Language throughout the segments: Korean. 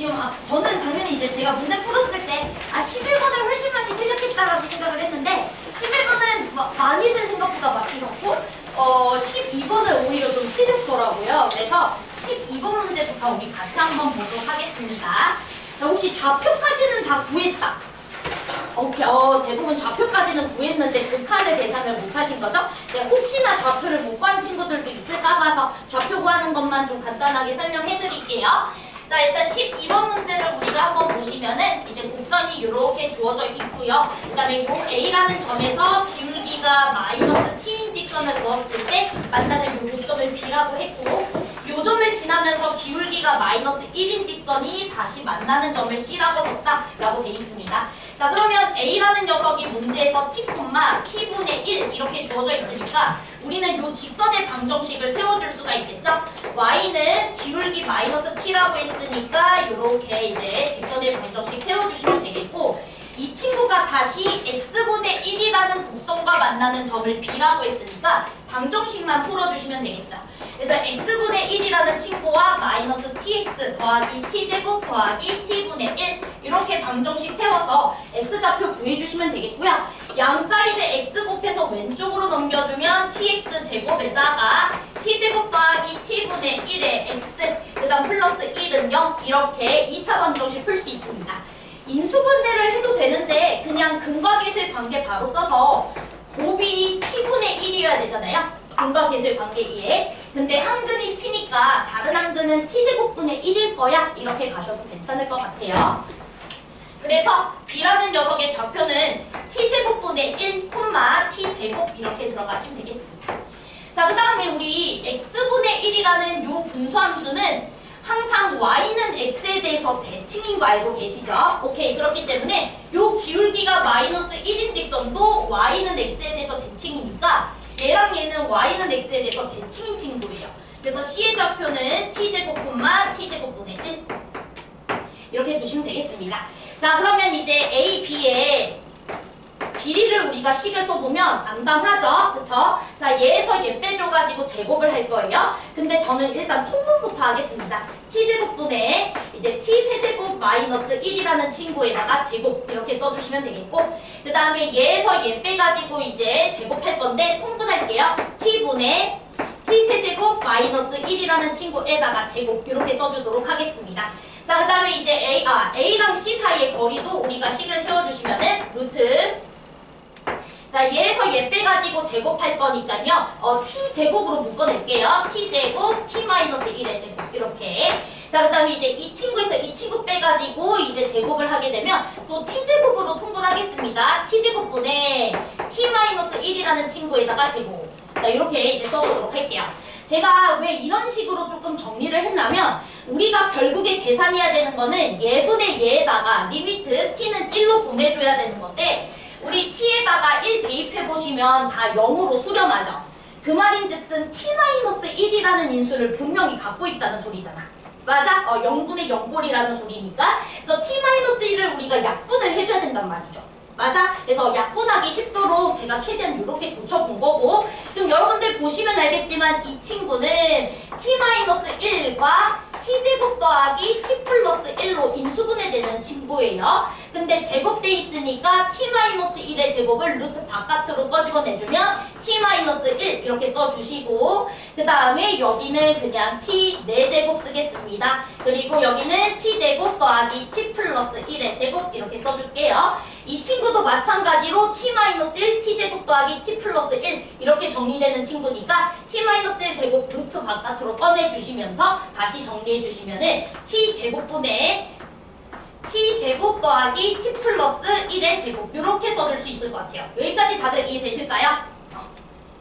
지금 저는 당연히 이제 제가 문제 풀었을 때 11번을 훨씬 많이 틀렸겠다라고 생각을 했는데 11번은 많이들 생각보다 맞추셨고 12번을 오히려 좀 틀렸더라고요. 그래서 12번 문제부터 우리 같이 한번 보도록 하겠습니다. 자, 혹시 좌표까지는 다 구했다. 오케이, 대부분 좌표까지는 구했는데 극한을 계산을 못하신 거죠? 네, 혹시나 좌표를 못 구한 친구들도 있을까 봐서 좌표 구하는 것만 좀 간단하게 설명해 드릴게요. 자, 일단 12번 문제를 우리가 한번 보시면은 이제 곡선이 이렇게 주어져 있고요. 그 다음에 요 A라는 점에서 기울기가 마이너스 T인 직선을 그었을 때 만나는 요 요점을 B라고 했고, 요점을 지나면서 기울기가 마이너스 1인 직선이 다시 만나는 점을 C라고 뒀다라고 돼 있습니다. 자, 그러면 A라는 녀석이 문제에서 T, T분의 1 이렇게 주어져 있으니까 우리는 요 직선의 방정식을 세워줄 수가 있겠죠? Y는 기울기 마이너스 T라고 했으니까 이렇게 이제 직선의 방정식 세워주시면 되겠고, 이 친구가 다시 x분의 1이라는 곡선과 만나는 점을 B라고 했으니까 방정식만 풀어주시면 되겠죠. 그래서 x분의 1이라는 친구와 마이너스 tx 더하기 t제곱 더하기 t분의 1 이렇게 방정식 세워서 x좌표 구해주시면 되겠고요. 양 사이드 x 곱해서 왼쪽으로 넘겨주면 tx제곱에다가 t제곱 더하기 t분의 1의 x 그 다음 플러스 1은 0 이렇게 2차 방정식 풀 수 있습니다. 인수분해를 해도 되는데 그냥 근과 계수의 관계 바로 써서 곱이 t분의 1이어야 되잖아요. 근과 계수의 관계 이해. 근데 한근이 t니까 다른 한근은 t제곱분의 1일 거야. 이렇게 가셔도 괜찮을 것 같아요. 그래서 b라는 녀석의 좌표는 t제곱분의 1, t제곱 이렇게 들어가시면 되겠습니다. 자, 그 다음에 우리 x분의 1이라는 요 분수함수는 항상 y는 x에 대해서 대칭인 거 알고 계시죠? 오케이, 그렇기 때문에 요 기울기가 마이너스 1인 직선도 y는 x에 대해서 대칭이니까 얘랑 얘는 y는 x에 대해서 대칭인 친구예요. 그래서 c의 좌표는 t제곱, t제곱분의 1 이렇게 두시면 되겠습니다. 자, 그러면 이제 a, b의 길이를 우리가 식을 써보면 암담하죠? 그쵸? 자, 얘에서 얘 빼줘가지고 제곱을 할 거예요. 근데 저는 일단 통분부터 하겠습니다. t제곱분의 이제 t세제곱 마이너스 1이라는 친구에다가 제곱 이렇게 써주시면 되겠고, 그 다음에 얘에서 얘 빼가지고 이제 제곱할 건데 통분할게요. t분의 t세제곱 마이너스 1이라는 친구에다가 제곱 이렇게 써주도록 하겠습니다. 자, 그 다음에 이제 A랑 C 사이의 거리도 우리가 식을 세워주시면은 루트, 자, 얘에서 얘 빼가지고 제곱할 거니까요. t제곱으로 묶어낼게요. t제곱, t-1의 제곱 이렇게. 자, 그 다음에 이제 이 친구에서 이 친구 빼가지고 이제 제곱을 하게 되면 또 t제곱으로 통분하겠습니다. t제곱분의 t-1이라는 친구에다가 제곱. 자, 이렇게 이제 써보도록 할게요. 제가 왜 이런 식으로 조금 정리를 했냐면 우리가 결국에 계산해야 되는 거는 얘분의 얘에다가 리미트 t는 1로 보내줘야 되는 건데, 우리 t에다가 1 대입해보시면 다 0으로 수렴하죠. 그 말인즉슨 t-1이라는 인수를 분명히 갖고 있다는 소리잖아. 맞아? 0분의 0꼴이라는 소리니까. 그래서 t-1을 우리가 약분을 해줘야 된단 말이죠. 맞아? 그래서 약분하기 쉽도록 제가 최대한 이렇게 고쳐본 거고, 그럼 여러분들 보시면 알겠지만 이 친구는 t-1과 t제곱 더하기 t 플러스 1로 인수분해되는 친구예요. 근데 제곱돼 있으니까 t-1의 제곱을 루트 바깥으로 꺼집어내주면 t-1 이렇게 써주시고, 그 다음에 여기는 그냥 t 4제곱 쓰겠습니다. 그리고 여기는 t제곱 더하기 t 플러스 1의 제곱 이렇게 써줄게요. 이 친구도 마찬가지로 t-1 t제곱 더하기 t 플러스 1 이렇게 정리되는 친구니까 t-1 제곱 루트 바깥으로 꺼내주시면서 다시 정리해주시면은 t제곱분의 t제곱 더하기 t 플러스 1의 제곱 이렇게 써줄 수 있을 것 같아요. 여기까지 다들 이해되실까요?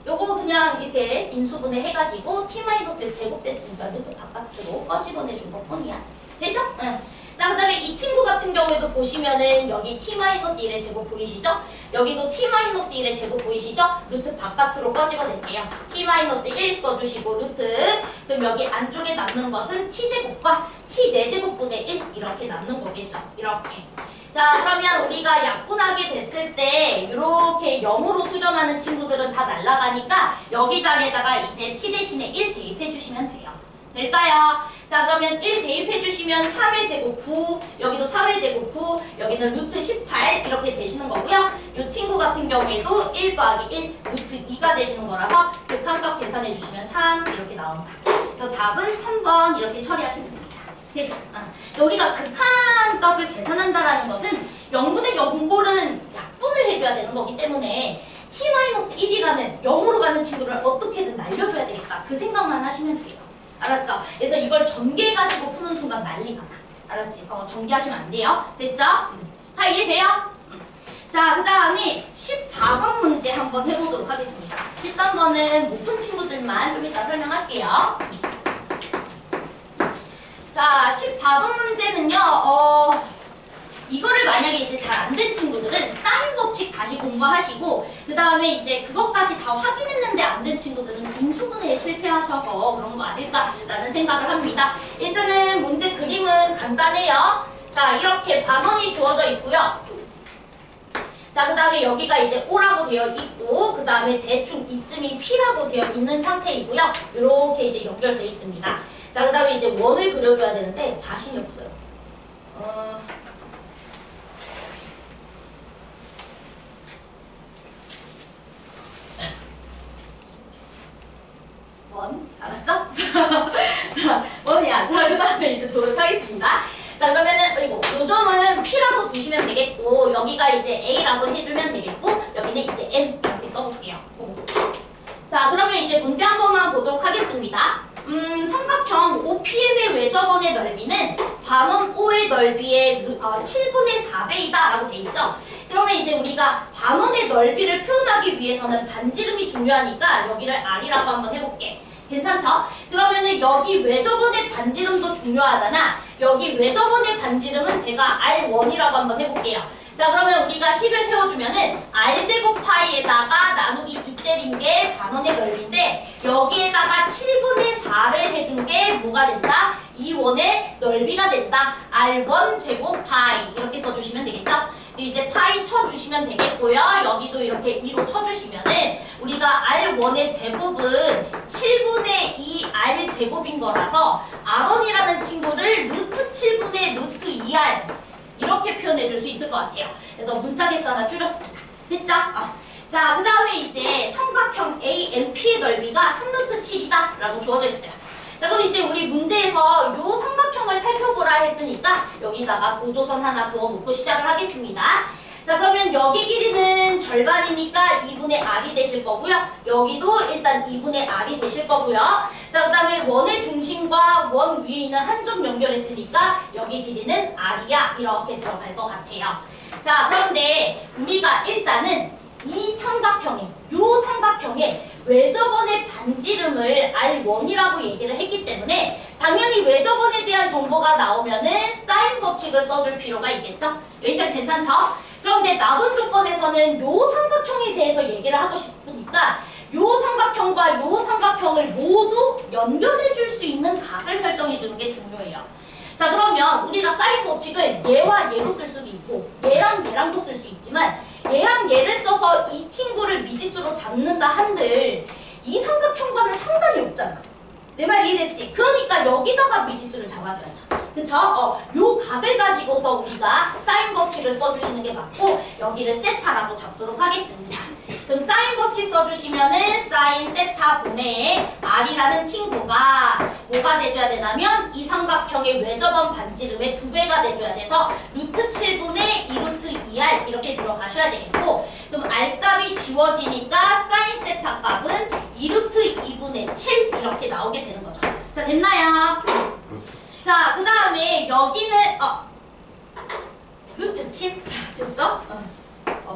요거 그냥 이렇게 인수분해 해가지고 t-1 제곱 됐으니까 루트 바깥으로 꺼집어내준 것 뿐이야. 되죠? 응. 자, 그 다음에 이 친구 같은 경우에도 보시면은 여기 t-1의 제곱 보이시죠? 여기도 t-1의 제곱 보이시죠? 루트 바깥으로 꺼집어낼게요. t-1 써주시고 루트, 그럼 여기 안쪽에 남는 것은 t제곱과 t 4제곱분의 1 이렇게 남는 거겠죠? 이렇게. 자, 그러면 우리가 약분하게 됐을 때 이렇게 0으로 수렴하는 친구들은 다 날아가니까 여기 자리에다가 이제 t 대신에 1 대입해 주시면 돼요. 될까요? 자, 그러면 1 대입해 주시면 3의 제곱 9, 여기도 3의 제곱 9, 여기는 루트 18 이렇게 되시는 거고요. 이 친구 같은 경우에도 1 더하기 1, 루트 2가 되시는 거라서 극한값 계산해 주시면 3 이렇게 나온다. 그래서 답은 3번 이렇게 처리하시면 됩니다. 되죠? 우리가 극한값을 계산한다라는 것은 0분의 0골은 약분을 해줘야 되는 거기 때문에 t-1이라는 0으로 가는 친구를 어떻게든 날려줘야 되겠다. 그 생각만 하시면 돼요. 알았죠? 그래서 이걸 전개해가지고 푸는 순간 난리가 나. 알았지? 전개하시면 안 돼요. 됐죠? 다 이해돼요? 자, 그 다음에 14번 문제 한번 해보도록 하겠습니다. 13번은 못 푼 친구들만 좀 이따 설명할게요. 자, 14번 문제는요, 이거를 만약에 이제 잘 안 된 친구들은 사인 법칙 다시 공부하시고, 그 다음에 이제 그것까지 다 확인했는데 안 된 친구들은 인수분해에 실패하셔서 그런 거 아닐까라는 생각을 합니다. 일단은 문제 그림은 간단해요. 자, 이렇게 반원이 주어져 있고요. 자, 그 다음에 여기가 이제 O라고 되어 있고, 그 다음에 대충 이쯤이 P라고 되어 있는 상태이고요. 이렇게 이제 연결되어 있습니다. 자, 그 다음에 이제 원을 그려줘야 되는데 자신이 없어요. 원, 알았죠? 자, 원이야. 자, 그 다음에 이제 도록 하겠습니다. 자, 그러면은, 요 점은 P라고 두시면 되겠고, 여기가 이제 A라고 해주면 되겠고, 여기는 이제 M 이렇게 써볼게요. 자, 그러면 이제 문제 한 번만 보도록 하겠습니다. 삼각형 OPM의 외접원의 넓이는 반원 O의 넓이의 7분의 4배이다 라고 돼 있죠. 그러면 이제 우리가 반원의 넓이를 표현하기 위해서는 반지름이 중요하니까 여기를 R이라고 한번 해볼게. 괜찮죠? 그러면은 여기 외접원의 반지름도 중요하잖아. 여기 외접원의 반지름은 제가 R1이라고 한번 해볼게요. 자, 그러면 우리가 10을 세워주면은 R제곱 파이에다가 나누기 2 때린 게 반원의 넓이인데 여기에다가 7분의 4를 해준 게 뭐가 된다? 이 원의 넓이가 된다. R1 제곱 파이 이렇게 써주시면 되겠죠? 이제 파이 쳐주시면 되겠고요. 여기도 이렇게 2로 쳐주시면은 우리가 R1의 제곱은 7분의 2 R 제곱인 거라서 R1이라는 친구를 루트 7분의 루트 2R 이렇게 표현해 줄 수 있을 것 같아요. 그래서 문자 개수 하나 줄였습니다. 됐죠? 자, 그 다음에 이제 삼각형 AMP의 넓이가 3루트 7이다 라고 주어져 있어요. 자, 그럼 이제 우리 문제에서 요 삼각형을 살펴보라 했으니까 여기다가 보조선 하나 그어놓고 시작을 하겠습니다. 자, 그러면 여기 길이는 절반이니까 2분의 R이 되실 거고요. 여기도 일단 2분의 R이 되실 거고요. 자, 그 다음에 원의 중심과 원 위에 있는 한쪽 연결했으니까 여기 길이는 R이야 이렇게 들어갈 것 같아요. 자, 그런데 우리가 일단은 이 삼각형에, 요 삼각형에 외접원의 반지름을 R1이라고 얘기를 했기 때문에 당연히 외접원에 대한 정보가 나오면은 사인 법칙을 써줄 필요가 있겠죠? 여기까지 괜찮죠? 그런데 나돈 조건에서는 요 삼각형에 대해서 얘기를 하고 싶으니까 요 삼각형과 요 삼각형을 모두 연결해 줄 수 있는 각을 설정해 주는 게 중요해요. 자, 그러면 우리가 사인 법칙을 얘와 얘도 쓸 수도 있고 얘랑 얘랑도 쓸 수 있지만 얘랑 얘를 써서 이 친구를 미지수로 잡는다 한들 이 삼각형과는 상관이 없잖아. 내 말 이해됐지? 그러니까 여기다가 미지수를 잡아줘야죠. 그쵸? 요 각을 가지고서 우리가 사인 법칙을 써주시는 게 맞고 여기를 세타라고 잡도록 하겠습니다. 그럼 사인 법칙 써주시면은 사인 세타 분의 R이라는 친구가 뭐가 돼줘야 되냐면 이 삼각형의 외접원 반지름의 2배가 돼줘야 돼서 루트 7분의 2루트 2R 이렇게 들어가셔야 되겠고 그럼 R값이 지워지니까 사인 세타 값은 2루트 2분의 7 이렇게 나오게 되는 거죠. 자, 됐나요? 자, 그 다음에 여기는 루트 7. 자, 됐죠?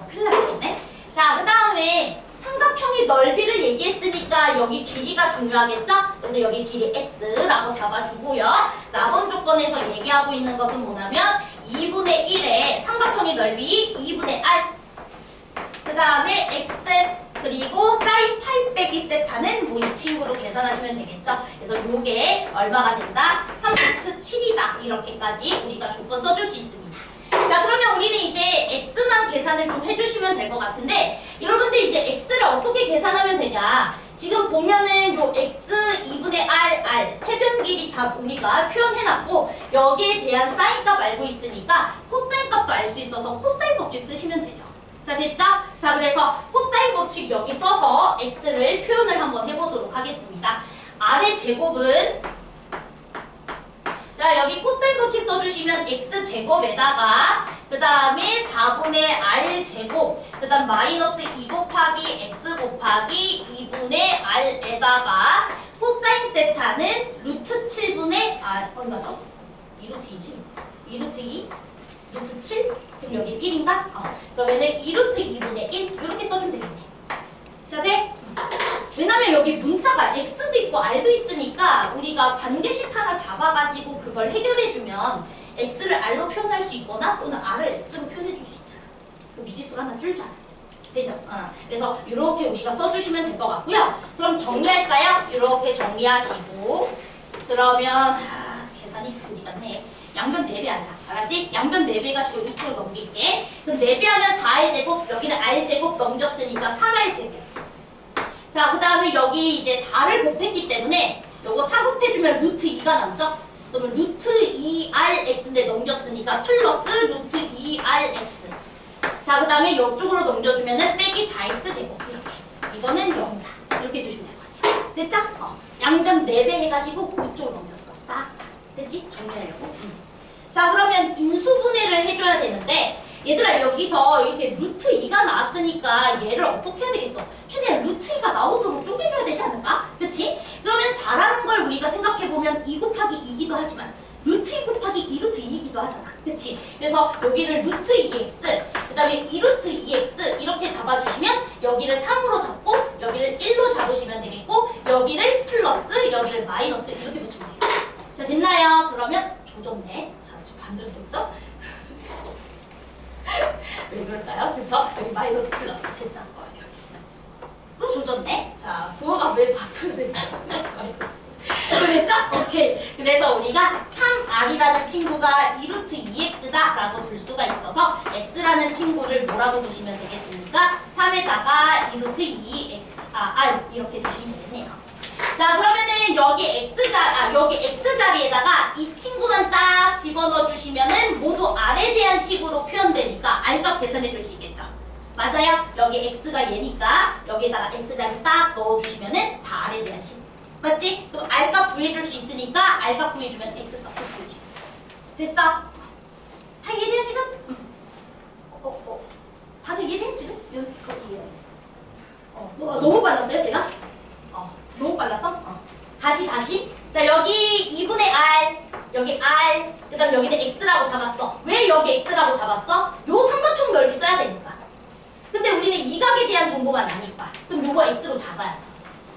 큰일 났겠네. 자, 그 다음에 삼각형의 넓이를 얘기했으니까 여기 길이가 중요하겠죠? 그래서 여기 길이 x라고 잡아주고요. 나번 조건에서 얘기하고 있는 것은 뭐냐면 2분의 1의 삼각형의 넓이 2분의 r 그 다음에 x 그리고 사인 파이 빼기 세타는 뭐 이 친구로 계산하시면 되겠죠? 그래서 요게 얼마가 된다? 3루트 7이다. 이렇게까지 우리가 조건 써줄 수 있습니다. 자, 그러면 우리는 이제 x만 계산을 좀 해주시면 될 것 같은데 여러분들 이제 x를 어떻게 계산하면 되냐? 지금 보면은 요 x 2분의 r 세변 길이 다 우리가 표현해놨고 여기에 대한 사인 값 알고 있으니까 코사인 값도 알 수 있어서 코사인 법칙 쓰시면 되죠. 자, 됐죠? 자, 그래서 코사인 법칙 여기 써서 x를 표현을 한번 해보도록 하겠습니다. r의 제곱은 자, 여기 코사인 법칙 써주시면 x제곱에다가 그 다음에 4분의 r제곱 그 다음 마이너스 2 곱하기 x 곱하기 2분의 r에다가 코사인 세타는 루트 7분의 얼마죠? 2루트 2지? 2루트 2? 루트 7? 그럼 여기 1인가? 그러면은 2루트 2분의 1 이렇게 써주면 되겠네. 자, 돼? 왜냐면 여기 문자가 x도 있고 r도 있으니까 우리가 관계식 하나 잡아가지고 그걸 해결해주면 x를 r로 표현할 수 있거나 또는 r을 x로 표현해줄 수 있잖아. 그 미지수가 하나 줄잖아. 되죠? 그래서 이렇게 우리가 써주시면 될 것 같고요. 그럼 정리할까요? 이렇게 정리하시고 그러면 계산이 그지 같네. 양변 4배 하자. 알았지? 양변 4배 가지고 6으로 넘길게. 그럼 4배 하면 4r제곱 여기는 r제곱 넘겼으니까 3r제곱. 자, 그 다음에 여기 이제 4를 곱했기 때문에 요거 4 곱해주면 루트 2가 남죠? 그러면 루트 2rx인데 넘겼으니까 플러스 루트 2rx. 자, 그 다음에 이쪽으로 넘겨주면은 빼기 4x제곱. 이렇게. 이거는 0이다. 이렇게 두시면 될 것 같아요. 됐죠? 양변 4배 해가지고 이쪽으로 넘겼어. 싹. 됐지? 정리하려고. 자, 그러면 인수분해를 해줘야 되는데 얘들아 여기서 이렇게 루트 2가 나왔으니까 얘를 어떻게 해야 되겠어? 최대한 루트 2가 나오도록 쪼개줘야 되지 않을까? 그치? 그러면 4라는 걸 우리가 생각해보면 2 곱하기 2기도 하지만 루트 2 곱하기 2루트 2이기도 하잖아. 그치? 그래서 여기를 루트 2x 그 다음에 2루트 2x 이렇게 잡아주시면 여기를 3으로 잡고 여기를 1로 잡으시면 되겠고 여기를 플러스 여기를 마이너스 이렇게 붙이면 되겠다. 자, 됐나요? 그러면 조졌네. 자, 지금 반대로 썼죠? 왜 그럴까요? 그쵸? 여기 마이너스 플러스 됐죠? 또 조졌네? 자, 부호가 왜 바뀌어야 될까? 플러스 마이너스. 그랬죠? 오케이. 그래서 우리가 3r이라는 친구가 2루트 2x다 라고 둘 수가 있어서 x라는 친구를 뭐라고 두시면 되겠습니까? 3에다가 2루트 2x, r 이렇게 두시면 되겠네요. 자, 그러면은 여기 여기 x 자리에다가 이 친구만 딱 집어넣어 주시면은 모두 r에 대한 식으로 표현되니까 r값 계산해 줄 수 있겠죠. 맞아요? 여기 x가 얘니까 여기에다가 x 자리 딱 넣어 주시면은 다 r에 대한 식. 맞지? 그럼 r값 구해줄 수 있으니까 r값 구해주면 x값도 구해줘. 됐어? 다 이해돼요 지금? 다들 이해돼요 지금? 여기까지 이해하겠어. 너무 빨랐어요 제가? 너무 빨랐어? 다시. 자, 여기 2분의 r, 여기 r, 그 다음 여기는 x라고 잡았어. 왜 여기 x라고 잡았어? 요 삼각형 넓이 써야 되니까. 근데 우리는 이각에 대한 정보만 아니까. 그럼 요거 x로 잡아야죠.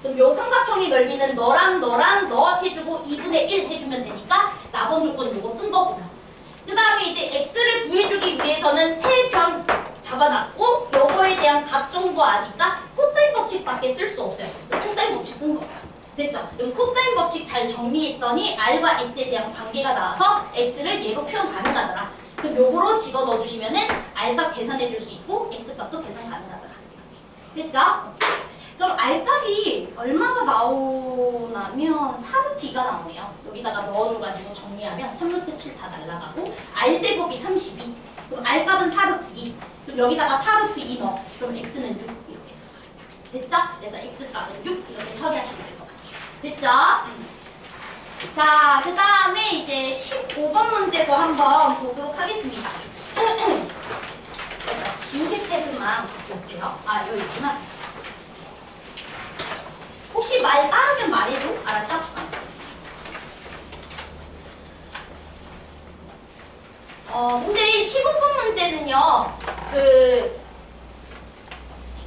그럼 요 삼각형의 넓이는 너랑 너 해주고 2분의 1 해주면 되니까 나번 조건 요거 쓴 거구나. 그 다음에 이제 x를 구해주기 위해서는 세 변 잡아놨고 요거에 대한 각 정보 아니까 코사인 법칙밖에 쓸 수 없어요. 코사인 법칙 쓴 거. 됐죠? 그럼 코사인 법칙 잘 정리했더니 r과 x에 대한 관계가 나와서 x를 얘로 표현 가능하더라. 그럼 요거로 집어넣어 주시면은 r값 계산해 줄 수 있고 x값도 계산 가능하더라. 됐죠? 그럼 r값이 얼마가 나오냐면 4루트 2가 나오네요. 여기다가 넣어줘가지고 정리하면 3루트 7 다 날라가고 r제곱이 32. 그럼 r값은 4루트 2. 그럼 여기다가 4루트 2 넣어. 그럼 x는 6 이렇게 들어갑니다. 됐죠? 그래서 x값은 6 이렇게 처리하시면 될 것 같아요. 됐죠? 자, 그 다음에 이제 15번 문제도 한번 보도록 하겠습니다. 지우개 패드만 갖고 올게요. 여기 있구나. 혹시 말 따르면 말해줘. 알았죠? 근데 15번 문제는요,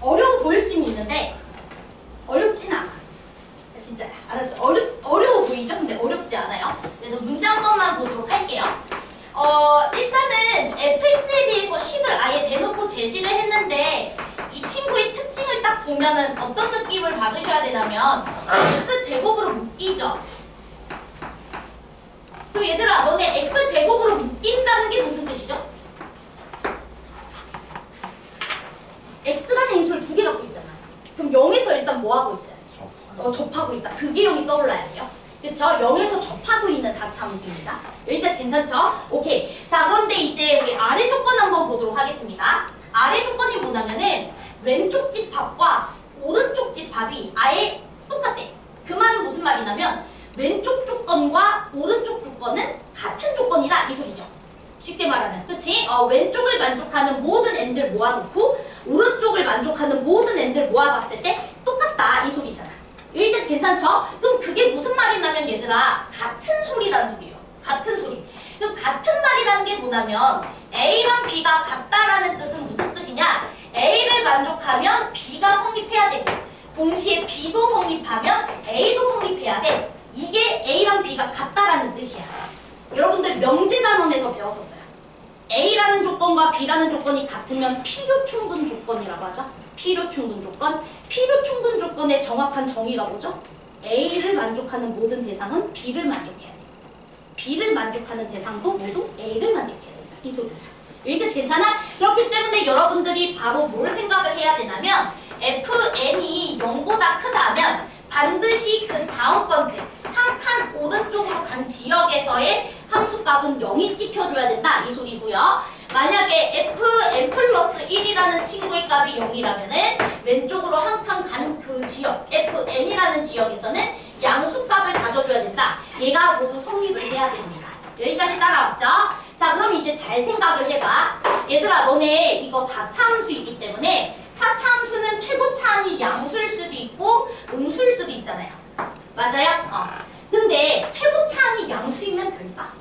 어려워 보일 수는 있는데, 어렵진 않아. 진짜, 알았죠? 어려워 보이죠? 근데 어렵지 않아요. 그래서 문제 한 번만 보도록 할게요. 일단은 fx에 대해서 식을 아예 대놓고 제시를 했는데, 이 친구의 특징을 딱 보면은 어떤 느낌을 받으셔야 되냐면, x제곱으로 묶이죠? 그럼 얘들아, 너네 x제곱으로 묶인다는 게 무슨 뜻이죠? x라는 인수를 두 개 갖고 있잖아. 그럼 0에서 일단 뭐 하고 있어요? 접하고 있다. 그게 0이 떠올라야 돼요. 그쵸? 0에서 접하고 있는 4차 함수입니다. 여기까지 괜찮죠? 오케이. 자, 그런데 이제 우리 아래 조건 한번 보도록 하겠습니다. 아래 조건이 뭐냐면은 왼쪽 집합과 오른쪽 집합이 아예 똑같대. 그 말은 무슨 말이냐면 왼쪽 조건과 오른쪽 조건은 같은 조건이다 이 소리죠. 쉽게 말하면 그치? 왼쪽을 만족하는 모든 n들 모아놓고 오른쪽을 만족하는 모든 n들 모아봤을 때 똑같다 이 소리잖아. 여기까지 괜찮죠? 그럼 그게 무슨 말이냐면 얘들아 같은 소리라는 소리예요. 같은 소리. 그럼 같은 말이라는 게 뭐냐면 A랑 B가 같다라는 뜻은 무슨 뜻이냐? A를 만족하면 B가 성립해야 되고 동시에 B도 성립하면 A도 성립해야 돼. 이게 A랑 B가 같다라는 뜻이야. 여러분들 명제단원에서 배웠었어요. A라는 조건과 B라는 조건이 같으면 필요충분 조건이라고 하죠. 필요충분 조건. 필요충분 조건의 정확한 정의가 뭐죠? A를 만족하는 모든 대상은 B를 만족해야 돼. B를 만족하는 대상도 모두 A를 만족해야 된다. 이 소리야. 여기까지 괜찮아? 그렇기 때문에 여러분들이 바로 뭘 생각을 해야 되냐면 FN이 0보다 크다면 반드시 그 다음 건즉 한 칸 오른쪽으로 간 지역에서의 함수값은 0이 찍혀줘야 된다. 이 소리고요. 만약에 fn 플러스 1이라는 친구의 값이 0이라면은 왼쪽으로 한 칸 간 그 지역 fn이라는 지역에서는 양수값을 가져줘야 된다. 얘가 모두 성립을 해야 됩니다. 여기까지 따라왔죠? 자, 그럼 이제 잘 생각을 해봐. 얘들아, 너네 이거 4차 함수이기 때문에 4차 함수는 최고차항이 양수일 수도 있고 음수일 수도 있잖아요. 맞아요? 근데 최고차항이 양수이면 될까?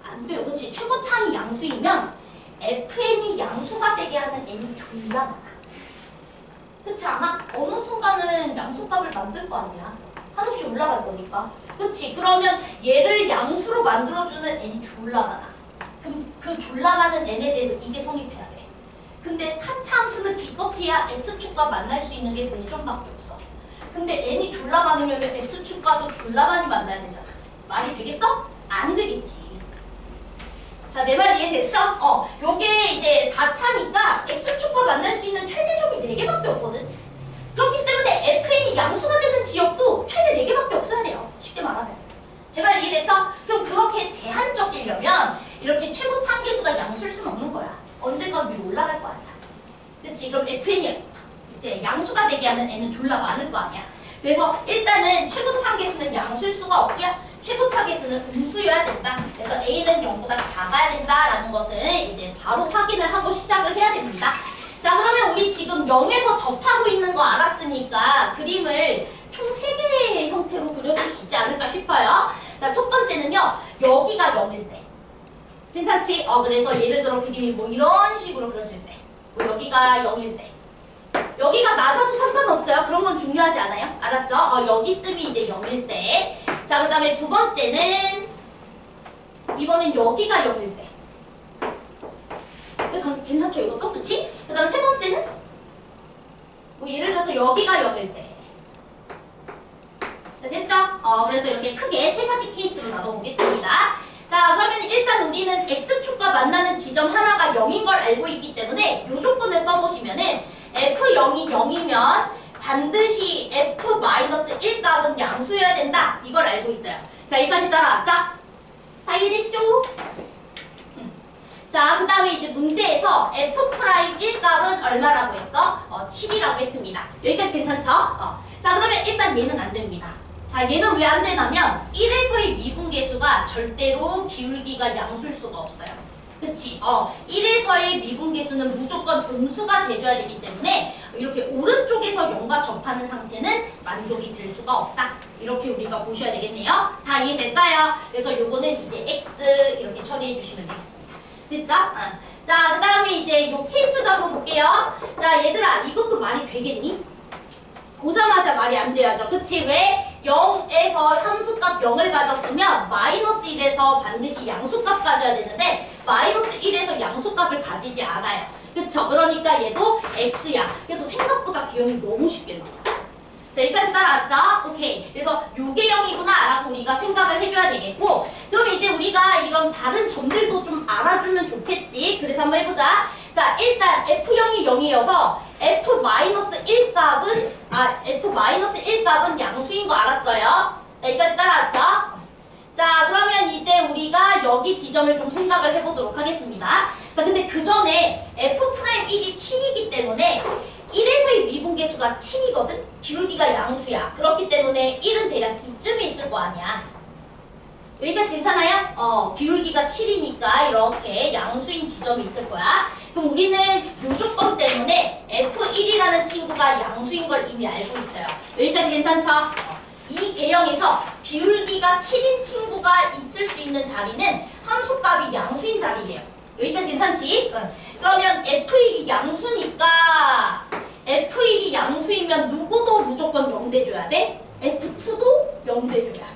안 돼요. 그치? 최고차항이 양수이면 fn이 양수가 되게 하는 n이 졸라 많아. 그렇지 않아? 어느 순간은 양수값을 만들 거 아니야. 한없이 올라갈 거니까. 그치? 그러면 얘를 양수로 만들어주는 n이 졸라 많아. 그럼 그 졸라 많은 n에 대해서 이게 성립해야 돼. 근데 4차 함수는 기껏해야 x축과 만날 수 있는 게 4점밖에 없어. 근데 n이 졸라 많으면 x축과도 졸라 많이 만나야 되잖아. 말이 되겠어? 안 되겠지. 자, 내 말 이해됐죠? 요게 이제 4차니까 x축과 만날 수 있는 최대점이 4개밖에 없거든. 그렇기 때문에 fn이 양수가 되는 지역도 최대 4개밖에 없어야 돼요. 쉽게 말하면. 제 말 이해됐어? 그럼 그렇게 제한적이려면 이렇게 최고 참계수가 양수일 수는 없는 거야. 언젠가 위로 올라갈 거 아니야. 그치? 그럼 fn이 이제 양수가 되게 하는 n은 졸라 많을 거 아니야. 그래서 일단은 최고 참계수는 양수일 수가 없고요. 최고 차계수는 음수여야 된다. 그래서 a는 0보다 작아야 된다라는 것을 이제 바로 확인을 하고 시작을 해야 됩니다. 자, 그러면 우리 지금 0에서 접하고 있는 거 알았으니까 그림을 총 3개의 형태로 그려줄 수 있지 않을까 싶어요. 자, 첫 번째는요. 여기가 0일 때. 괜찮지? 그래서 예를 들어 그림이 뭐 이런 식으로 그려질 때. 뭐 여기가 0일 때. 여기가 낮아도 상관없어요. 그런 건 중요하지 않아요. 알았죠? 여기쯤이 이제 0일 때. 자, 그 다음에 두 번째는 이번엔 여기가 0일 때. 괜찮죠? 이것도? 그치? 그 다음에 세 번째는 뭐 예를 들어서 여기가 0일 때. 자, 됐죠? 그래서 이렇게 크게 3가지 케이스로 나눠보겠습니다. 자, 그러면 일단 우리는 x축과 만나는 지점 하나가 0인 걸 알고 있기 때문에 이 조건을 써보시면은 f0이 0이면 반드시 f-1 값은 양수여야 된다. 이걸 알고 있어요. 자, 여기까지 따라왔죠? 다 이해되시죠? 자, 그 다음에 이제 문제에서 f'1 값은 얼마라고 했어? 7이라고 했습니다. 여기까지 괜찮죠? 자, 그러면 일단 얘는 안 됩니다. 자, 얘는 왜 안 되냐면 1에서의 미분계수가 절대로 기울기가 양수일 수가 없어요. 그치? 1에서의 미분계수는 무조건 음수가 돼줘야 되기 때문에 이렇게 오른쪽에서 0과 접하는 상태는 만족이 될 수가 없다. 이렇게 우리가 보셔야 되겠네요. 다 이해될까요? 그래서 요거는 이제 x 이렇게 처리해 주시면 되겠습니다. 됐죠? 자, 그 다음에 이제 요 케이스도 한번 볼게요. 자, 얘들아, 이것도 말이 되겠니? 보자마자 말이 안 돼야죠. 그치? 왜? 0에서 함수값 0을 가졌으면 마이너스 1에서 반드시 양수값 가져야 되는데 마이너스 1에서 양수값을 가지지 않아요. 그쵸? 그러니까 얘도 x야. 그래서 생각보다 기억이 너무 쉽게 나와요. 자, 여기까지 따라왔죠? 오케이. 그래서 요게 0이구나 라고 우리가 생각을 해줘야 되겠고, 그럼 이제 우리가 이런 다른 점들도 좀 알아주면 좋겠지. 그래서 한번 해보자. 자, 일단 f0이 0이어서 F-1 값은 F-1 값은 양수인 거 알았어요? 자, 여기까지 따라왔죠? 자, 그러면 이제 우리가 여기 지점을 좀 생각을 해보도록 하겠습니다. 자, 근데 그 전에 F'1이 7이기 때문에 1에서의 미분계수가 7이거든? 기울기가 양수야. 그렇기 때문에 1은 대략 이쯤에 있을 거 아니야. 여기까지 괜찮아요? 기울기가 7이니까 이렇게 양수인 지점이 있을 거야. 그럼 우리는 요 조건 때문에 F1이라는 친구가 양수인 걸 이미 알고 있어요. 여기까지 괜찮죠? 이 개형에서 기울기가 7인 친구가 있을 수 있는 자리는 함수값이 양수인 자리예요. 여기까지 괜찮지? 그러면 F1이 양수니까 F1이 양수이면 누구도 무조건 0 돼줘야 돼? F2도 0 돼줘야 돼.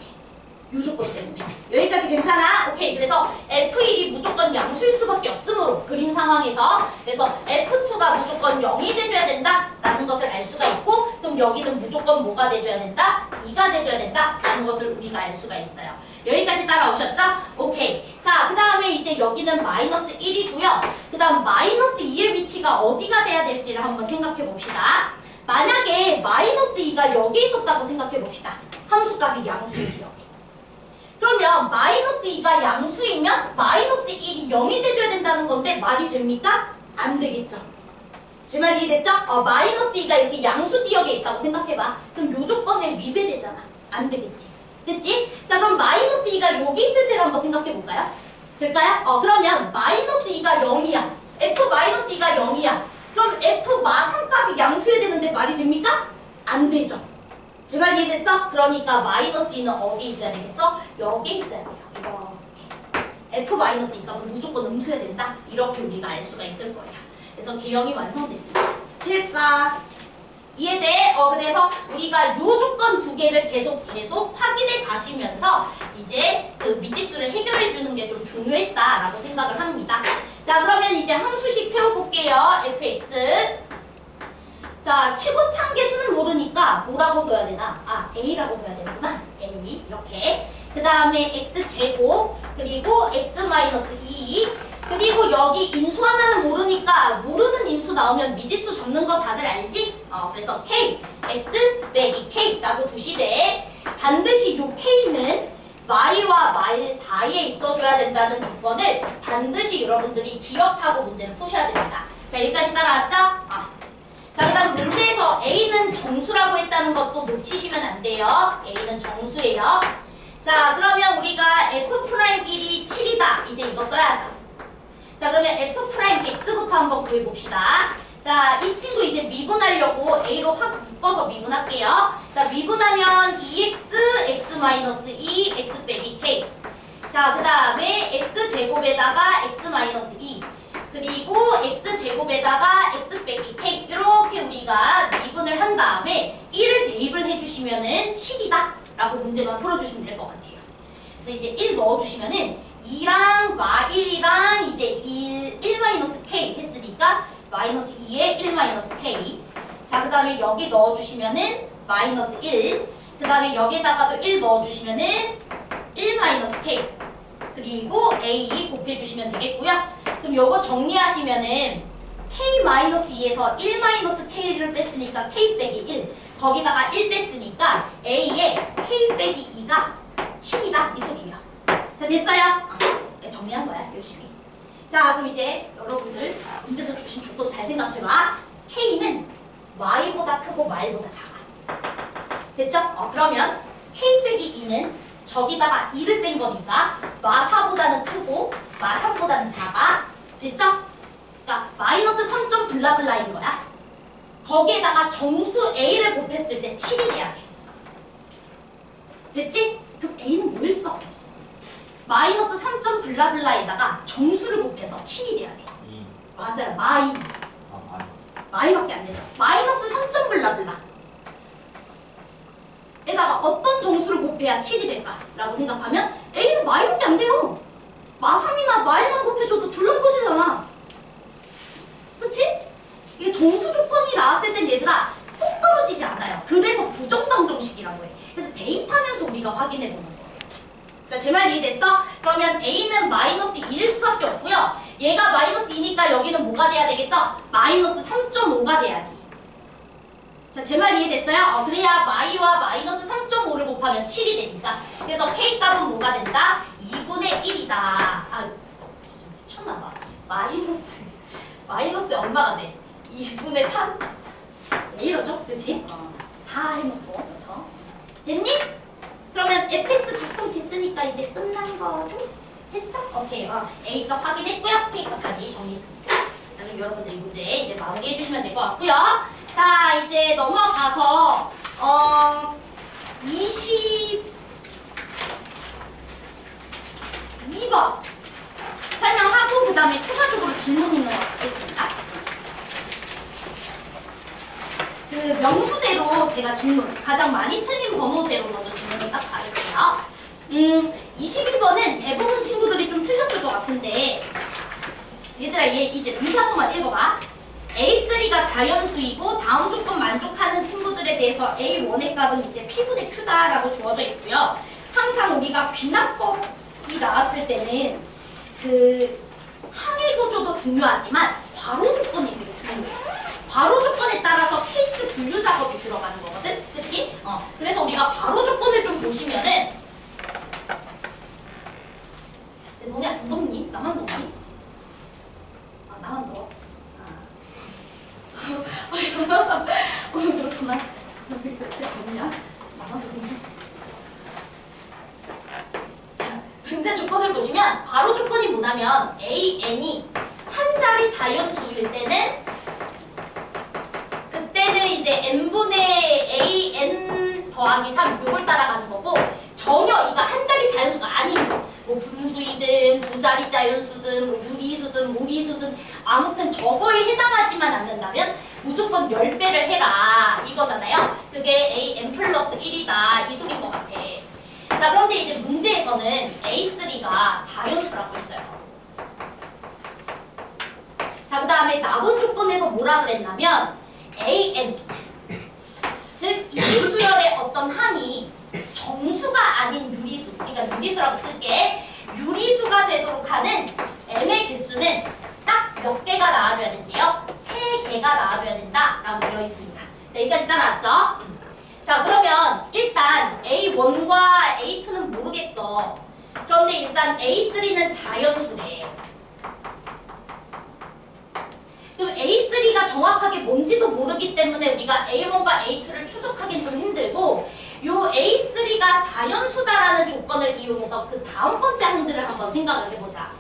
요 조건 때문에. 여기까지 괜찮아? 오케이. 그래서 F1이 무조건 양수일 수밖에 없으므로 그림 상황에서 그래서 F2가 무조건 0이 돼줘야 된다 라는 것을 알 수가 있고 그럼 여기는 무조건 뭐가 돼줘야 된다? 2가 돼줘야 된다 라는 것을 우리가 알 수가 있어요. 여기까지 따라오셨죠? 오케이. 자, 그 다음에 이제 여기는 마이너스 1이고요. 그 다음 마이너스 2의 위치가 어디가 돼야 될지를 한번 생각해 봅시다. 만약에 마이너스 2가 여기 있었다고 생각해 봅시다. 함수값이 양수이지 여기. 그러면 마이너스 2가 양수이면 마이너스 1이 0이 돼줘야 된다는 건데 말이 됩니까? 안 되겠죠. 제 말 이해됐죠? 마이너스 2가 이렇게 양수 지역에 있다고 생각해봐. 그럼 요 조건에 위배되잖아. 안 되겠지. 됐지? 자, 그럼 마이너스 2가 여기 있을 때를 한번 생각해 볼까요? 될까요? 그러면 마이너스 2가 0이야. F-2가 0이야. 그럼 F-3 값이 양수해야 되는데 말이 됩니까? 안 되죠. 제 말 이해됐어? 그러니까 마이너스 2는 어디 있어야 되겠어? 여기 있어야 돼요. 이렇게. F-2 값은 무조건 음수해야 된다. 이렇게 우리가 알 수가 있을 거예요. 그래서 개형이 완성됐습니다. 될까? 이해돼? 그래서 우리가 요 조건 두 개를 계속 확인해 가시면서 이제 그 미지수를 해결해 주는 게 좀 중요했다라고 생각을 합니다. 자, 그러면 이제 함수식 세워볼게요. fx. 자, 최고 참계수는 모르니까 뭐라고 둬야 되나? a라고 둬야 되는구나. a 이렇게. 그 다음에 x제곱 그리고 x-2 그리고 여기 인수 하나는 모르니까 모르는 인수 나오면 미지수 접는 거 다들 알지? 그래서 k, x 빼기 k라고 두시되 반드시 요 k는 y와 마일 사이에 있어줘야 된다는 조건을 반드시 여러분들이 기억하고 문제를 푸셔야 됩니다. 자, 여기까지 따라왔죠? 자, 그 다음 문제에서 a는 정수라고 했다는 것도 놓치시면 안 돼요. a는 정수예요. 자, 그러면 우리가 f'1이 7이다. 이제 이거 써야죠. 자, 그러면 f'x부터 한번 구해봅시다. 자, 이 친구 이제 미분하려고 a로 확 묶어서 미분할게요. 자, 미분하면 2x, x-2, x 빼기 k. 자, 그 다음에 x제곱에다가 x-2 그리고 x제곱에다가 x 빼기 k 이렇게 우리가 미분을 한 다음에 1을 대입을 해주시면은 7이다 라고 문제만 풀어주시면 될 것 같아요. 그래서 이제 1 넣어주시면은 2랑 마1이랑 이제 1-k 했으니까 마이너스 2에 1-k. 자, 그 다음에 여기 넣어주시면은 마이너스 1. 그 다음에 여기다가도 1 넣어주시면은 1-k. 그리고 a 곱해주시면 되겠고요. 그럼 요거 정리하시면은 k-2에서 1-k를 뺐으니까 k 빼기 1. 거기다가 1 뺐으니까 a에 k 빼기 2가 7이다. 이 소리예요. 자, 됐어요? 정리한 거야, 열심히. 자, 그럼 이제 여러분들 문제에서 주신 조건 잘 생각해봐. K는 Y보다 크고 Y보다 작아. 됐죠? 그러면 K 빼기 2는 저기다가 2를 뺀 거니까 마4보다는 크고 마3보다는 작아. 됐죠? 그러니까 마이너스 3점 블라블라인 거야. 거기에다가 정수 A를 곱했을 때 7이 돼야 돼. 됐지? 그럼 A는 뭐일 수밖에 없어. 마이너스 3점 블라블라에다가 정수를 곱해서 7이 돼야 돼. 맞아요. 마이. 마이밖에 안 되죠. 마이너스 3점 블라블라. 에다가 어떤 정수를 곱해야 7이 될까? 라고 생각하면 A는 마이밖에 안 돼요. 마3이나 마일만 곱해줘도 졸라 커지잖아. 그치? 이게 정수 조건이 나왔을 땐 얘들아 똑 떨어지지 않아요. 그래서 부정방정식이라고 해. 그래서 대입하면서 우리가 확인해보는 거예요. 자, 제 말 이해됐어? 그러면 A는 마이너스 2일 수밖에 없고요. 얘가 마이너스 2니까 여기는 뭐가 돼야 되겠어? 마이너스 3.5가 돼야지. 자, 제 말 이해됐어요? 그래야 y와 마이너스 3.5를 곱하면 7이 되니까. 그래서 k 값은 뭐가 된다? 2분의 1이다. 아, 미쳤나봐. 마이너스 얼마가 돼? 2분의 3? 진짜. 왜 이러죠? 그치? 다 해놓고. 그쵸? 됐니? 그러면 fx 작성됐으니까 이제 끝난 거죠? 됐죠? 오케이. a 값 확인했고요. k 값까지 정리했습니다. 그럼 여러분들 이 문제 이제 마무리해 주시면 될 것 같고요. 자, 이제 넘어가서 22번 설명하고 그 다음에 추가적으로 질문 있는 거 받겠습니다. 그 명수대로 제가 질문, 가장 많이 틀린 번호대로 먼저 질문을 딱 받을게요. 22번은 대부분 친구들이 좀 틀렸을 것 같은데, 얘들아 얘 이제 문제 한 번만 읽어봐. A3가 자연수이고 다음 조건 만족하는 친구들에 대해서 A1의 값은 이제 P분의 Q다라고 주어져 있고요. 항상 우리가 비납법이 나왔을 때는 그 항의 구조도 중요하지만 괄호 조건이 되게 중요해요. 괄호 조건에 따라서 케이스 분류 작업이 들어가는 거거든? 그치? 그래서 우리가 괄호 조건을 좀 보시면은 너네 안 덥니? 나만 덥니? 나만 더워? 그렇구나. 뭐냐? 나만 더웠냐? 문제 조건을 보시면 바로 조건이 뭐냐면 AN이 한 자리 자연수일 때는 그때는 이제 n분의 AN 더하기 3 요걸 따라가는 거고 전혀 이거 한 자리 자연수가 아닌 거 뭐 분수이든 두 자리 자연수든 뭐 유리수든 무리수든 아무튼 저거에 해당하지만 않는다면 무조건 10배를 해라 이거잖아요. 그게 AN 플러스 1이다 이 소리인 것 같아. 자, 그런데 이제 문제에서는 A3가 자연수라고 했어요. 자, 그 다음에 나본 조건에서 뭐라 그랬냐면 AN 즉 이 수열의 어떤 항이 정수가 아닌 유리수, 그러니까 유리수라고 쓸게. 유리수가 되도록 하는 m의 개수는 딱 몇 개가 나와줘야 된대요? 3개가 나와줘야 된다 라고 되어 있습니다. 자, 여기까지 따라왔죠? 자, 그러면 일단 A1과 A2는 모르겠어. 그런데 일단 A3는 자연수래. 그럼 A3가 정확하게 뭔지도 모르기 때문에 우리가 A1과 A2를 추적하기는 좀 힘들고 요 A3가 자연수다라는 조건을 이용해서 그 다음 번째 항들을 한번 생각을 해보자.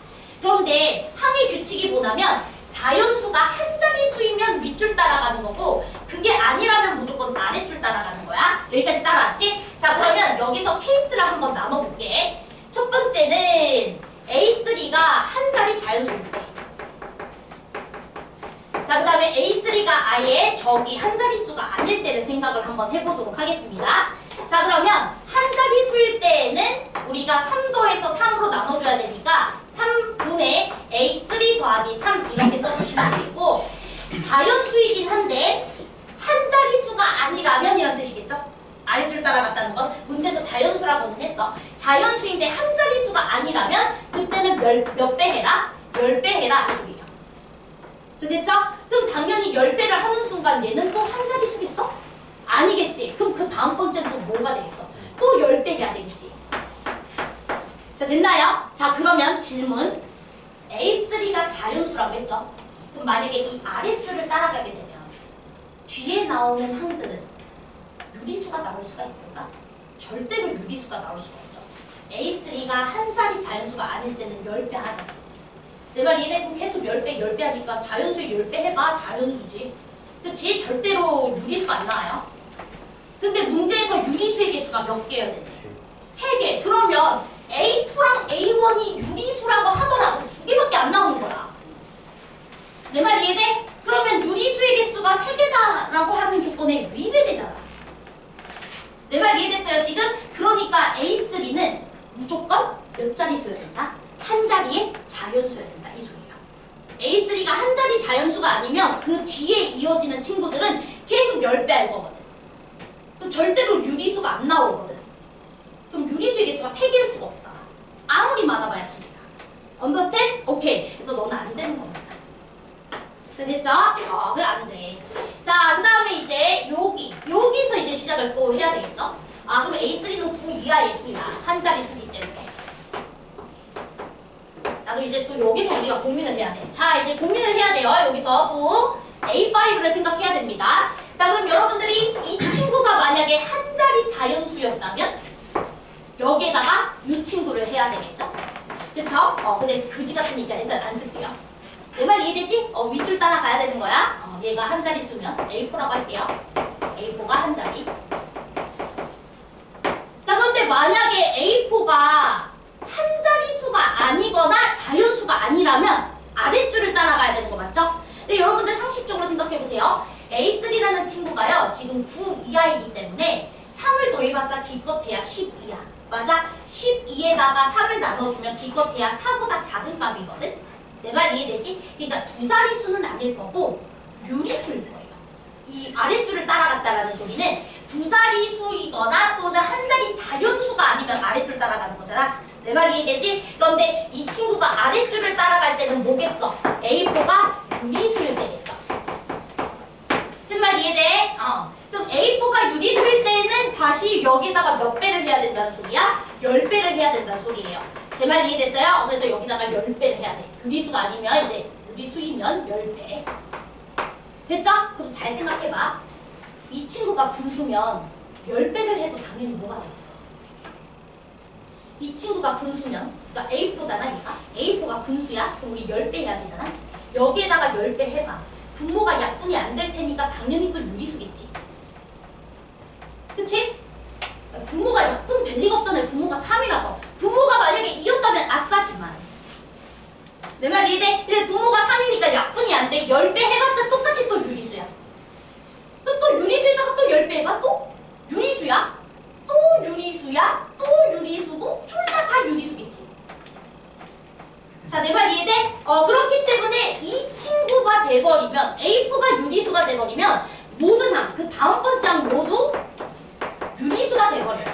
그런데 항의 규칙이 뭐냐면 자연수가 한 자리 수이면 윗줄 따라가는 거고 그게 아니라면 무조건 아랫줄 따라가는 거야. 여기까지 따라왔지? 자, 그러면 여기서 케이스를 한번 나눠볼게. 첫 번째는 A3가 한 자리 자연수입니다. 자, 그 다음에 A3가 아예 저기 한 자릿수가 아닐 때를 생각을 한번 해보도록 하겠습니다. 자, 그러면 한 자릿수일 때에는 우리가 3도에서 3으로 나눠줘야 되니까 3분의 A3 더하기 3 이렇게 써주시면 되고 자연수이긴 한데 한 자릿수가 아니라면 이란 뜻이겠죠? 아랫줄 따라갔다는 건 문제에서 자연수라고는 했어. 자연수인데 한 자릿수가 아니라면 그때는 몇 배 해라? 10배 해라 이 소리예요. 됐죠? 그럼 당연히 10배를 하는 순간 얘는 또 한 자릿수겠어? 아니겠지. 그럼 그 다음 번째는 또 뭐가 되겠어? 또 10배 해야 되겠지. 자, 됐나요? 자, 그러면 질문. A3가 자연수라고 했죠? 그럼 만약에 이 아랫줄을 따라가게 되면 뒤에 나오는 항들은 유리수가 나올 수가 있을까? 절대로 유리수가 나올 수가 없죠. A3가 한 자리 자연수가 아닐 때는 10배 하는 거예요. 내 말 이해되고 계속 10배, 10배 하니까 자연수에 10배 해봐. 자연수지. 그치? 절대로 유리수가 안 나와요. 근데 문제에서 유리수의 개수가 몇 개여야 되지? 3개. 그러면 A2랑 A1이 유리수라고 하더라도 2개밖에 안 나오는 거야. 내 말 이해돼? 그러면 유리수의 개수가 3개다라고 하는 조건에 위배되잖아. 내 말 이해됐어요 지금? 그러니까 A3는 무조건 몇 자릿수여야 된다? 한 자리의 자연수여야 된다 이 소리예요. A3가 한 자리 자연수가 아니면 그 뒤에 이어지는 친구들은 계속 10배 할 거거든. 그럼 절대로 유리수가 안 나오거든. 그럼 유리수의 개수가 3개일 수가 없다. 아무리 많아봐야 되니까. 언더스탠? 오케이. 그래서 너는 안 되는 겁니다. 됐죠? 그게 안 돼. 자, 그 다음에 이제 여기 생각을 또 해야 되겠죠? 아, 그럼 A3는 9 이하의 수야. 한 자리 수기 때문에. 자, 그럼 이제 또 여기서 우리가 고민을 해야 돼. 자, 이제 고민을 해야 돼요. 여기서 또 A5를 생각해야 됩니다. 자, 그럼 여러분들이 이 친구가 만약에 한 자리 자연수였다면 여기에다가 이 친구를 해야 되겠죠? 그쵸? 근데 그지 같은 얘기 일단 안 쓸게요. 내 말 이해되지? 윗줄 따라가야 되는 거야. 얘가 한 자리 수면 A4라고 할게요. A4가 한 자리. 자, 그런데 만약에 A4가 한 자리 수가 아니거나 자연수가 아니라면 아랫줄을 따라가야 되는 거 맞죠? 근데 여러분들 상식적으로 생각해보세요. A3라는 친구가요, 지금 9 이하이기 때문에 3을 더해봤자 기껏해야 12야. 맞아? 12에다가 3을 나눠주면 기껏해야 4보다 작은 값이거든? 내 말 이해되지? 그러니까 두 자릿수는 아닐 거고 유리수일 거예요. 이 아랫줄을 따라갔다라는 소리는 두 자릿수이거나 또는 한 자리 자연수가 아니면 아랫줄 따라가는 거잖아. 내 말 이해되지? 그런데 이 친구가 아랫줄을 따라갈 때는 뭐겠어? A4가 유리수일 때겠죠. 쓴 말 이해돼? 그럼 A4가 유리수일 때는 다시 여기다가 몇 배를 해야 된다는 소리야? 10배를 해야 된다는 소리예요. 제 말 이해됐어요? 그래서 여기다가 10배를 해야 돼. 유리수가 아니면 이제 유리수이면 10배. 됐죠? 그럼 잘 생각해봐. 이 친구가 분수면 10배를 해도 당연히 뭐가 되겠어? 이 친구가 분수면, 그러니까 A4잖아, 얘가. A4가 분수야? 그럼 우리 10배 해야 되잖아? 여기에다가 10배 해봐. 분모가 약분이 안 될 테니까 당연히 또 유리수겠지. 그치? 분모가 약분 될 리가 없잖아요. 분모가 3이라서. 분모가 만약에 2였다면 아싸지만. 내 말 이해돼? 근데 분모가 3이니까 약분이 안 돼. 10배 해봤자 똑같이 또 유리수야. 또 유리수에다가 또 10배 해봐. 또 유리수야. 또 유리수야. 또 유리수고 졸라 다 유리수겠지. 자, 내 말 이해돼? 그렇기 때문에 이 친구가 돼버리면 A4가 유리수가 돼버리면 모든 항, 그 다음 번째 항 모두 유리수가 돼버려요.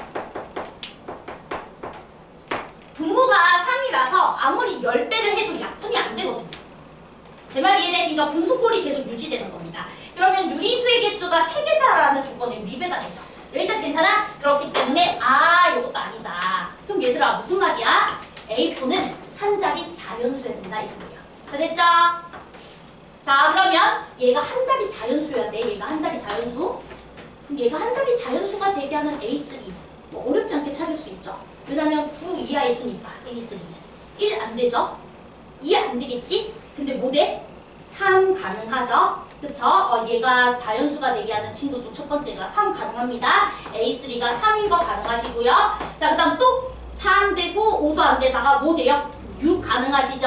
분모가 3이라서 아무리 10배를 해도 약분이 안 되거든요. 제 말 이해돼? 그러니까 분수꼴이 계속 유지되는 겁니다. 그러면 유리수의 개수가 3개다라는 조건에 위배가 되죠. 여기까지 괜찮아? 그렇기 때문에 이것도 아니다. 그럼 얘들아 무슨 말이야? A4는 한 자리 자연수여야 된다 이 소리야. 다 됐죠? 자, 그러면 얘가 한 자리 자연수여야 돼. 얘가 한 자리 자연수. 그럼 얘가 한 자리 자연수가 되게 하는 A3. 뭐 어렵지 않게 찾을 수 있죠. 왜냐면 9 이하의 수니까 A3는 1 안 되죠? 2 안 되겠지? 근데 뭐 돼? 3 가능하죠? 그쵸? 얘가 자연수가 되게 하는 친구 중 첫 번째가 3 가능합니다. A3가 3인 거 가능하시고요. 자, 그 다음 또 4 안 되고 5도 안 되다가 뭐 돼요? 6 가능하시죠?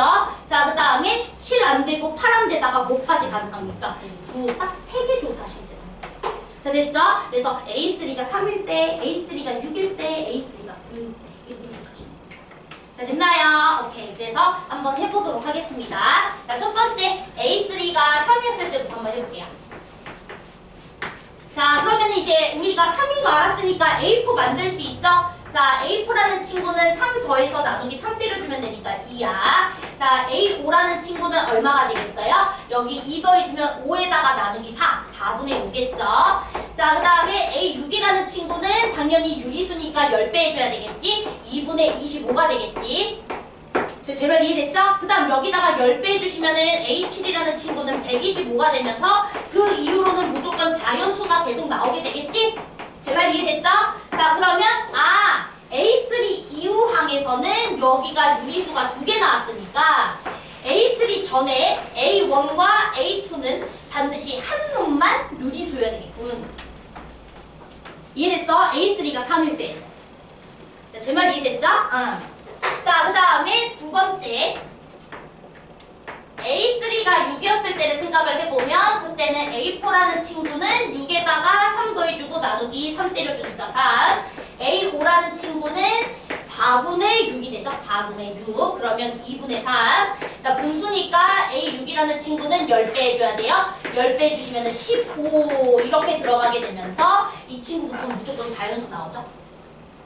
자, 그 다음에 7 안 되고 8 안 되다가 뭐까지 가능합니까? 9 딱 3개 조사하시면 돼요. 자, 됐죠? 그래서 A3가 3일 때, A3가 6일 때, A3가 9일 때 이렇게 조사하시면 됩니다. 자, 됐나요? 오케이. 그래서 한번 해보도록 하겠습니다. 자, 첫 번째 A3가 3이었을 때부터 한번 해볼게요. 자, 그러면 이제 우리가 3인 거 알았으니까 A4 만들 수 있죠? 자, A4라는 친구는 3 더해서 나누기 3 때려주면 되니까 2야. 자, A5라는 친구는 얼마가 되겠어요? 여기 2 더해주면 5에다가 나누기 4. 4분의 5겠죠? 자, 그 다음에 A6이라는 친구는 당연히 유리수니까 10배 해줘야 되겠지? 2분의 25가 되겠지? 제 말 이해됐죠? 그 다음 여기다가 10배 해주시면은 A7이라는 친구는 125가 되면서 그 이후로는 무조건 자연수가 계속 나오게 되겠지? 제 말 이해됐죠? 자, 그러면 A3 이후 항에서는 여기가 유리수가 2개 나왔으니까 A3 전에 A1과 A2는 반드시 한 놈만 유리수여야 되겠군. 이해됐어? A3가 3일 때. 자, 제 말 이해됐죠? 자, 그 다음에 두 번째 A3가 6이었을 때를 생각을 해보면 그때는 A4라는 친구는 6에다가 3 더해주고 나누기 3 때려주니까 3. A5라는 친구는 4분의 6이 되죠. 4분의 6. 그러면 2분의 3. 자, 분수니까 A6이라는 친구는 10배 해줘야 돼요. 10배 해주시면 15 이렇게 들어가게 되면서 이 친구부터 무조건 자연수 나오죠.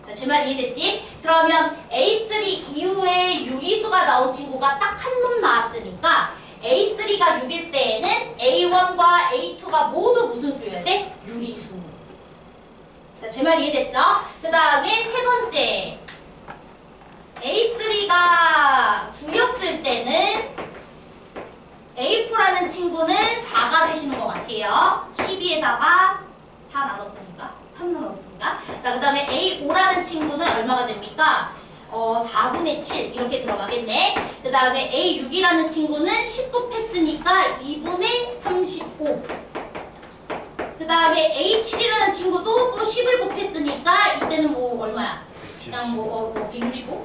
자, 제 말 이해됐지? 그러면 A3 이후에 유리수가 나온 친구가 딱 한 놈 나왔으니까 A3가 6일 때에는 A1과 A2가 모두 무슨 수여야 돼? 유리수. 자, 제 말 이해됐죠? 그 다음에 세 번째. A3가 9였을 때는 A4라는 친구는 4가 되시는 것 같아요. 12에다가 4 나눴으니까 3 나눴으니까. 자, 그 다음에 A5라는 친구는 얼마가 됩니까? 4분의 7 이렇게 들어가겠네. 그 다음에 A6이라는 친구는 10 곱했으니까 2분의 35. 그 다음에 A7이라는 친구도 또 10을 곱했으니까 이때는 뭐 얼마야? 그냥 165?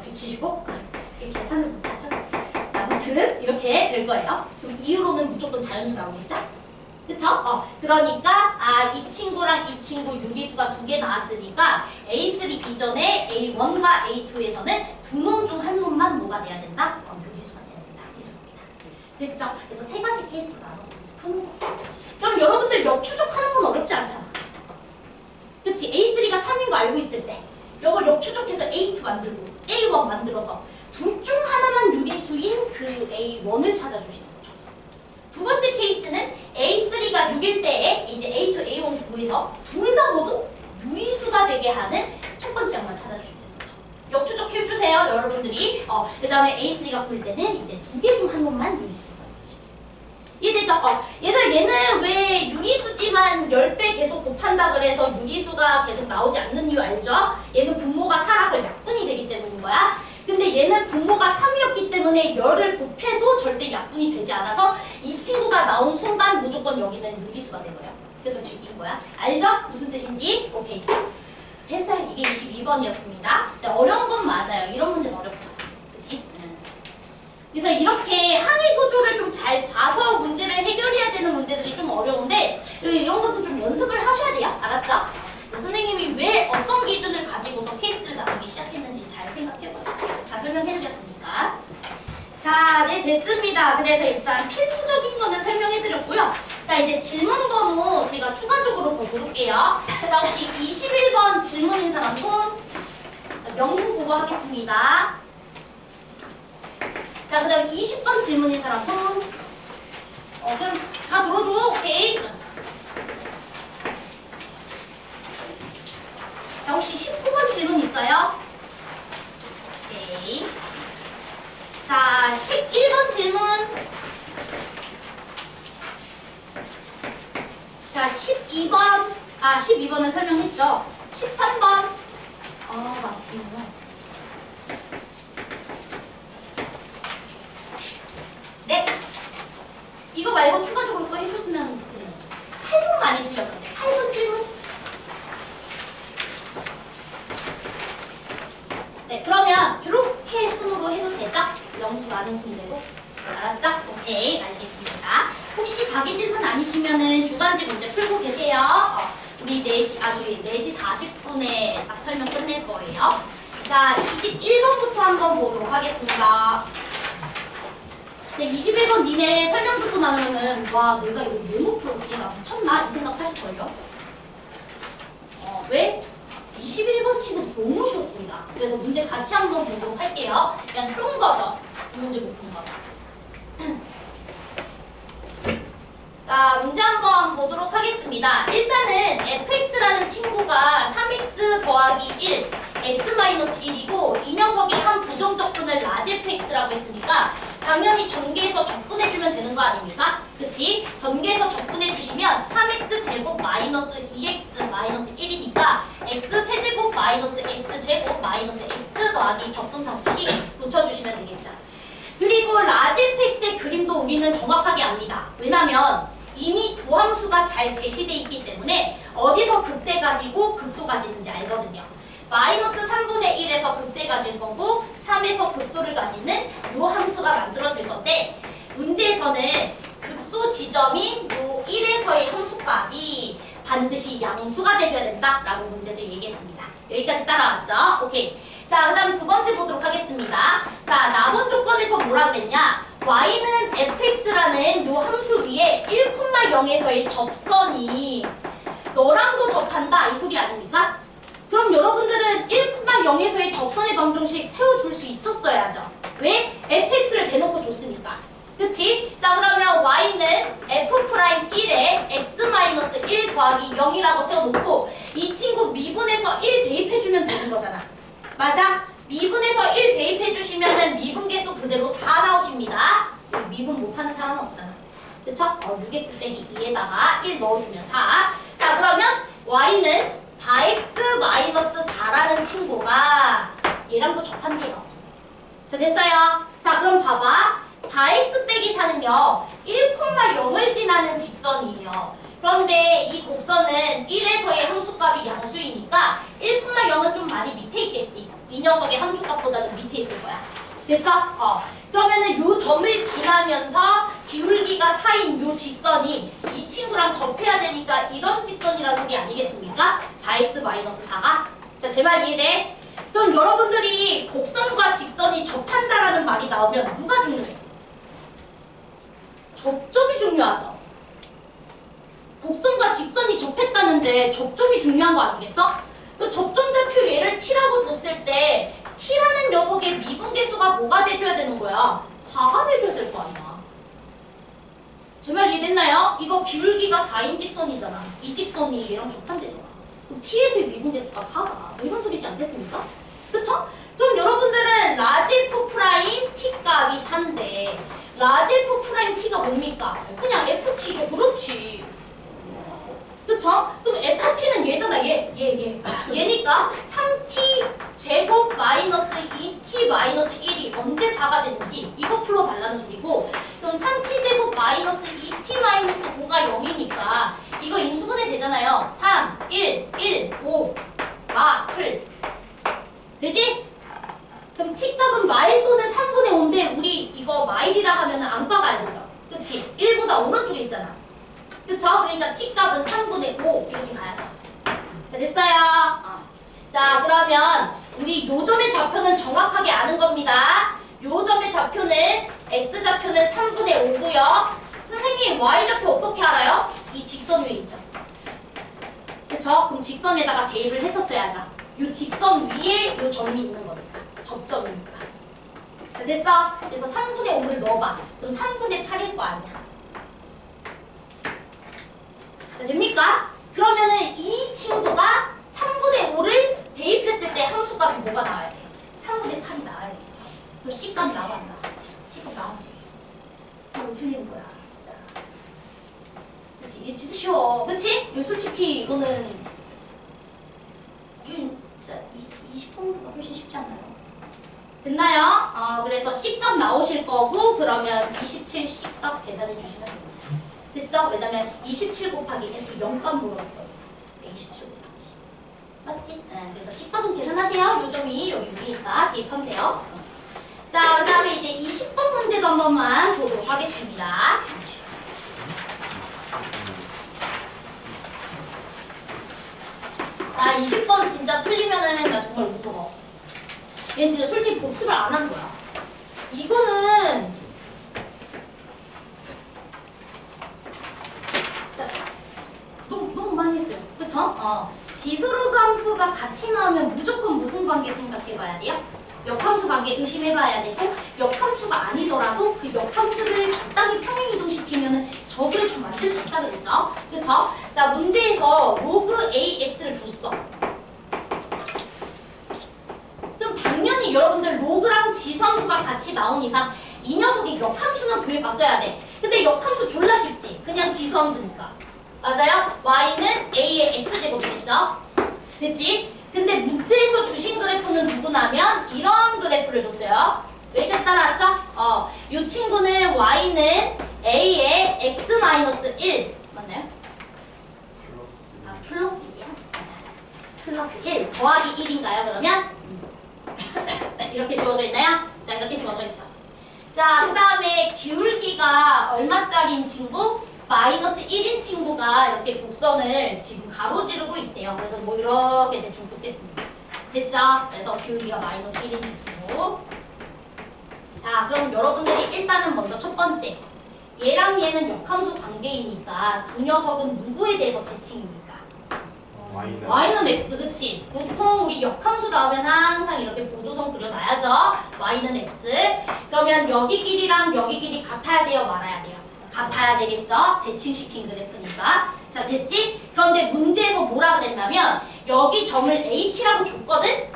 175? 이렇게 계산을 못하죠? 아무튼 이렇게 될 거예요. 그럼 이후로는 무조건 자연수 나오겠죠? 그쵸? 그러니까 이 친구랑 이 친구 유리수가 2개 나왔으니까 A3 이전에 A1과 A2에서는 두 놈 중 한 놈만 뭐가 돼야 된다? 유리수가 돼야 된다. 이 소리입니다. 됐죠? 그래서 세 가지 케이스로 나눠서 푸는 거. 그럼 여러분들 역추적하는 건 어렵지 않잖아. 그치? A3가 3인 거 알고 있을 때 이걸 역추적해서 A2 만들고 A1 만들어서 둘 중 하나만 유리수인 그 A1을 찾아주시는 거죠. 두 번째 케이스는 A3가 6일 때에 이제 A2, A1 구해서 둘 다 모두 유리수가 되게 하는 첫 번째 항만 찾아주시면 되는 거죠. 역추적 해주세요, 여러분들이. 그 다음에 A3가 구일 때는 이제 두 개 중 한 놈만 유리수가 되는 거죠. 이해되죠? 얘들아, 얘는 왜 유리수지만 10배 계속 곱한다 그래서 유리수가 계속 나오지 않는 이유 알죠? 얘는 분모가 살아서 약분이 되기 때문인 거야. 근데 얘는 분모가 3이었기 때문에 열을 곱해도 절대 약분이 되지 않아서 이 친구가 나온 순간 무조건 여기는 유리수가 된 거예요. 그래서 지금 거야. 알죠? 무슨 뜻인지? 오케이. 됐어요. 이게 22번이었습니다. 어려운 건 맞아요. 이런 문제는 어렵다. 그치? 그래서 이렇게 항의 구조를 좀 잘 봐서 문제를 해결해야 되는 문제들이 좀 어려운데 이런 것도 좀 연습을 하셔야 돼요. 알았죠? 선생님이 왜 어떤 기준을 가지고서 케이스를 나누기 시작했는지 잘 생각해보세요. 다 설명해드렸으니까. 자, 네, 됐습니다. 그래서 일단 필수적인 거는 설명해드렸고요. 자, 이제 질문 번호 제가 추가적으로 더 물을게요. 자, 혹시 21번 질문인 사람 손 명수 보고 하겠습니다. 자, 그 다음 20번 질문인 사람 손. 그럼 다 들어줘. 오케이. 자, 혹시 19번 질문 있어요? 오케이. 자, 11번 질문. 자, 12번. 12번은 설명했죠. 13번. 맞구나. 네. 이거 말고 추가적으로 또 해줬으면 좋겠네요. 8번 많이 틀렸는데. 8번 질문. 네, 그러면 이렇게 순으로 해도 되죠? 영수 많은 순대로. 알았죠? 오케이, 알겠습니다. 혹시 자기 질문 아니시면은 주간지 문제 풀고 계세요. 우리 4시 40분에 딱 설명 끝낼 거예요. 자, 21번부터 한번 보도록 하겠습니다. 네, 21번 니네 설명 듣고 나면은 와, 내가 이거 메모 풀었지? 나 미쳤나? 이 생각하실걸요? 왜? 21번 치고 너무 쉬웠습니다. 그래서 문제 같이 한번 보도록 할게요. 그냥 좀 거죠. 이 문제 못 푼 거. 자, 문제 한번 보도록 하겠습니다. 일단은 fx라는 친구가 3x 더하기 1, x-1이고 이 녀석이 한 부정적분을 라지 fx라고 했으니까 당연히 전개해서 적분해주면 되는 거 아닙니까? 그치? 전개해서 적분해주시면 3x 제곱 마이너스 2x 마이너스 1이니까 x 세제곱 마이너스 x 제곱 마이너스 x 더하기 적분상수식 붙여주시면 되겠죠. 그리고 라지 fx의 그림도 우리는 정확하게 압니다. 왜냐면 이미 도함수가 잘 제시되어 있기 때문에 어디서 극대 가지고 극소 가지는지 알거든요. 마이너스 3분의 1에서 극대 가질 거고 3에서 극소를 가지는 요 함수가 만들어질 건데 문제에서는 극소 지점인 요 1에서의 함수값이 반드시 양수가 돼줘야 된다라고 문제에서 얘기했습니다. 여기까지 따라왔죠? 오케이. 자, 그 다음 두 번째 보도록 하겠습니다. 자, 나번 조건에서 뭐라 그랬냐? y는 fx라는 요 함수 위에 1,0에서의 접선이 너랑도 접한다 이 소리 아닙니까? 그럼 여러분들은 1,0에서의 접선의 방정식 세워줄 수 있었어야죠. 왜? fx를 대놓고 줬으니까. 그치? 자, 그러면 y는 f'1에 x-1 더하기 0이라고 세워놓고 이 친구 미분에서 1 대입해주면 되는 거잖아. 맞아? 미분에서 1 대입해주시면은 미분계수 그대로 4 나오십니다. 미분 못하는 사람은 없잖아. 그쵸? 6x 빼기 2에다가 1 넣어주면 4. 자, 그러면 y는 4x-4라는 친구가 얘랑도 접한대요. 자, 됐어요? 자, 그럼 봐봐. 4x 빼기 4는요. 1,0을 지나는 직선이에요. 그런데 이 곡선은 1에서의 함수값이 양수이니까 1,0은 좀 많이 밑에 있겠지. 이 녀석의 함수값보다는 밑에 있을 거야. 됐어? 그러면은 요 점을 지나면서 기울기가 4인 요 직선이 이 친구랑 접해야 되니까 이런 직선이라는 소리 아니겠습니까? 4x-4가? 자, 제 말 이해돼? 그럼 여러분들이 곡선과 직선이 접한다라는 말이 나오면 누가 중요해? 접점이 중요하죠. 곡선과 직선이 접했다는데 접점이 중요한 거 아니겠어? 그 접점좌표 얘를 t라고 뒀을 때 t라는 녀석의 미분계수가 뭐가 돼줘야 되는 거야? 4가 돼줘야 될 거 아니야. 제 말 이해됐나요? 이거 기울기가 4인 직선이잖아. 이 직선이 얘랑 접한대잖아. 그럼 t에서의 미분계수가 4다. 뭐 이런 소리지 않겠습니까? 그쵸? 그럼 여러분들은 라지 f 프라임 t 값이 4인데 라지 f 프라임 t가 뭡니까? 그냥 ft죠. 그렇지. 그쵸? 그럼 ft는 얘잖아. 얘니까 3t 제곱 마이너스 2t 마이너스 1이 언제 4가 되는지 이거 풀어달라는 소리고, 그럼 3t 제곱 마이너스 2t 마이너스 5가 0이니까 이거 인수분해 되잖아요. 3, 1, 1, 5 풀 되지? 그럼 t값은 마일 또는 3분의 5인데 우리 이거 마일이라 하면 안과 가야 되죠. 그치? 1보다 오른쪽에 있잖아. 그쵸? 그러니까 t값은 3분의 5 이렇게 가야죠. 자, 됐어요? 자, 그러면 우리 요 점의 좌표는 정확하게 아는 겁니다. 요 점의 좌표는 x좌표는 3분의 5고요. 선생님 y좌표 어떻게 알아요? 이 직선 위에 있죠. 그쵸? 그럼 직선에다가 대입을 했었어야죠. 요 직선 위에 요 점이 있는 겁니다. 접점이니까. 자, 됐어? 그래서 3분의 5를 넣어봐. 그럼 3분의 8일 거 아니야. 자, 됩니까? 그러면은 이 친구가 3분의 5를 대입했을 때 함수값이 뭐가 나와야 돼? 3분의 8이 나와야 되겠죠. 그럼 C값 나와 안 나와? C값 나오지. 이거 틀리는 거야, 진짜. 그치? 이게 진짜 쉬워. 그치? 이거 솔직히 이거는 20번보다 훨씬 쉽지 않나요? 됐나요? 그래서 C값 나오실 거고, 그러면 27 C값 계산해 주시면 됩니다. 됐죠? 왜냐면 27 곱하기 F 0값 물어봤거든요. 27 곱하기 10. 맞지? 네, 그래서 C값은 계산하세요. 요점이 여기 위니까 대입하면 돼요. 자, 그 다음에 이제 20번 문제도 한 번만 보도록 하겠습니다. 자, 20번 진짜 틀리면은 나 정말 무서워. 얘는 진짜 솔직히 복습을 안 한 거야. 이거는 너무 많이 했어요. 그쵸? 지수로그 함수가 같이 나오면 무조건 무슨 관계 생각해봐야 돼요? 역함수 관계 의심해봐야 되고, 역함수가 아니더라도 그 역함수를 적당히 평행이동시키면 저그래프 만들 수 있다 그랬죠? 그쵸? 자, 문제에서 로그 AX를 줬어. 그럼 당연히 여러분들 로그랑 지수함수가 같이 나온 이상 이 녀석의 역함수는 구해봤어야 돼. 근데 역함수 졸라 쉽지? 그냥 지수함수니까. 맞아요? y는 a의 x제곱이겠죠? 됐지? 근데 문제에서 주신 그래프는 누구냐면 이런 그래프를 줬어요. 여기까지 따라왔죠? 이 친구는 y는 a의 x-1 맞나요? 플러스 1이야? 플러스 1 더하기 1인가요 그러면? 이렇게 주어져 있나요? 자, 이렇게 주어져 있죠. 자, 그 다음에 기울기가 얼마짜리인 친구? 마이너스 1인 친구가 이렇게 곡선을 지금 가로지르고 있대요. 그래서 뭐 이렇게 대충 긋겠습니다. 됐죠? 그래서 기울기가 마이너스 1인 친구. 자, 그럼 여러분들이 일단은 먼저 첫 번째. 얘랑 얘는 역함수 관계이니까 두 녀석은 누구에 대해서 대칭입니까? y는 x, 그치? 보통 우리 역함수 나오면 항상 이렇게 보조선 그려놔야죠. y는 x. 그러면 여기 길이랑 여기 길이 같아야 돼요? 말아야 돼요? 같아야 되겠죠? 대칭시킨 그래프니까. 자, 자, 됐지? 그런데 문제에서 뭐라 그랬냐면 여기 점을 H라고 줬거든?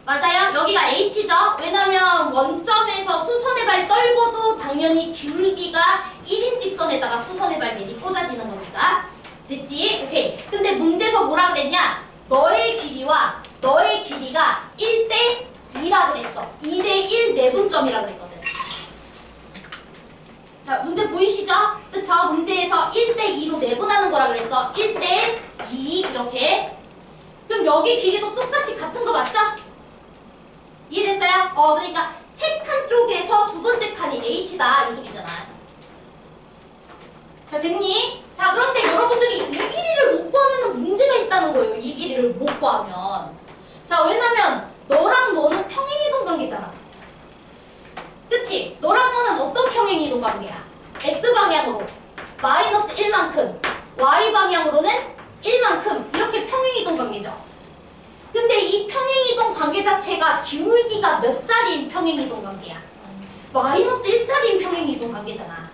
맞아요? 여기가 H죠? 왜냐면 원점에서 수선의 발 떨고도 당연히 기울기가 1인 직선에다가 수선의 발 내리 꽂아지는 거니까. 됐지? 오케이. 근데 문제에서 뭐라 그랬냐? 너의 길이와 너의 길이가 1대 2라 그랬어. 2대 1 내분점이라 그랬거든. 자, 문제 보이시죠? 그쵸? 문제에서 1대2로 내분하는 거라 그랬어. 1대2 이렇게. 그럼 여기 길이도 똑같이 같은 거 맞죠? 이해됐어요? 그러니까 세 칸 쪽에서 두 번째 칸이 H다 이 소리잖아. 자, 됐니? 자, 그런데 여러분들이 이 길이를 못 구하면 문제가 있다는 거예요. 이 길이를 못 구하면. 자, 왜냐면 너랑 너는 평행이동 관계잖아. 그치? 너랑 너는 어떤 평행이동 관계야? X방향으로 마이너스 1만큼, Y방향으로는 1만큼 이렇게 평행이동 관계죠. 근데 이 평행이동 관계 자체가 기울기가 몇 자리인 평행이동 관계야? 마이너스 1자리인 평행이동 관계잖아.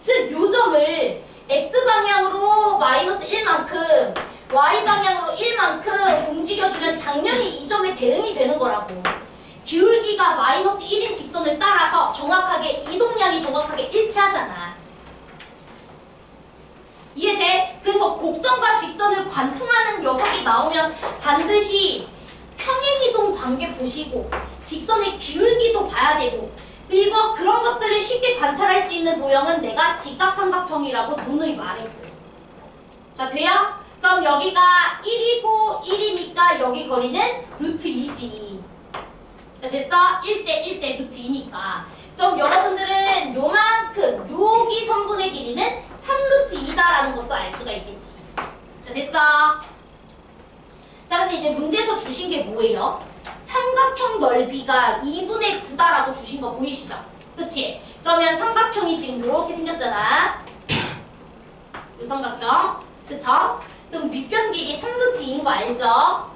즉, 요 점을 X방향으로 마이너스 1만큼, Y방향으로 1만큼 움직여주면 당연히 이 점에 대응이 되는 거라고. 기울기가 마이너스 1인 직선을 따라서 정확하게 이동량이 정확하게 일치하잖아. 이해돼? 그래서 곡선과 직선을 관통하는 녀석이 나오면 반드시 평행이동 관계 보시고 직선의 기울기도 봐야 되고 그리고 그런 것들을 쉽게 관찰할 수 있는 도형은 내가 직각삼각형이라고 누누이 말했고. 자, 돼요? 그럼 여기가 1이고 1이니까 여기 거리는 루트 2지. 자, 됐어? 1대 1대 루트 2니까. 그럼 여러분들은 요만큼 여기 선분의 길이는 3루트 2다라는 것도 알 수가 있겠지. 자, 됐어? 자, 근데 이제 문제에서 주신 게 뭐예요? 삼각형 넓이가 2분의 9다라고 주신 거 보이시죠? 그치? 그러면 삼각형이 지금 이렇게 생겼잖아. 이 삼각형. 그쵸? 그럼 밑변 길이 3루트 2인 거 알죠?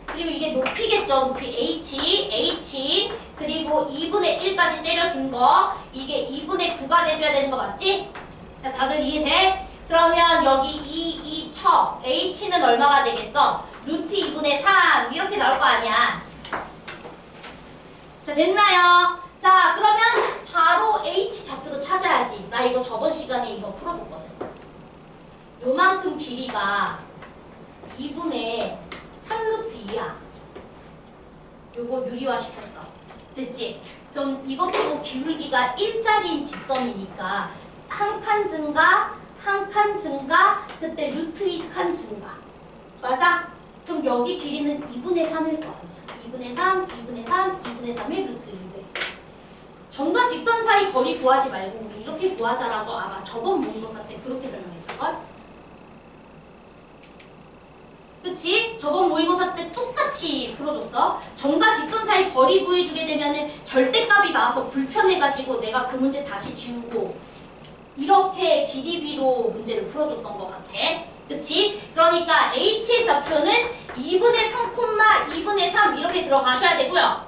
그리고 이게 높이겠죠. 높이 H 그리고 2분의 1까지 때려준 거 이게 2분의 9가 돼줘야 되는 거 맞지? 자, 다들 이해돼? 그러면 여기 이 쳐 H는 얼마가 되겠어? 루트 2분의 3 이렇게 나올 거 아니야. 자, 됐나요? 자, 그러면 바로 H 좌표도 찾아야지. 나 이거 저번 시간에 이거 풀어줬거든. 요만큼 길이가 2분의 3루트 2야. 요거 유리화 시켰어. 됐지? 그럼 이것도 기울기가 1자리인 직선이니까 한 칸 증가, 한 칸 증가, 그때 루트 2칸 증가. 맞아? 그럼 여기 길이는 2분의 3일 거 아니야. 2분의 3, 2분의 3, 2분의 3의 루트 2배. 점과 직선 사이 거리 구하지 말고 우리 이렇게 구하자라고 아마 저번 모의고사 때 그렇게 설명했을걸? 그치? 저번 모의고사 때 똑같이 풀어줬어. 점과 직선 사이 거리 구해주게 되면은 절대값이 나와서 불편해가지고 내가 그 문제 다시 지우고 이렇게 길이비로 문제를 풀어줬던 것 같아. 그치? 그러니까 H의 좌표는 2분의 3, 2분의 3 이렇게 들어가셔야 되고요.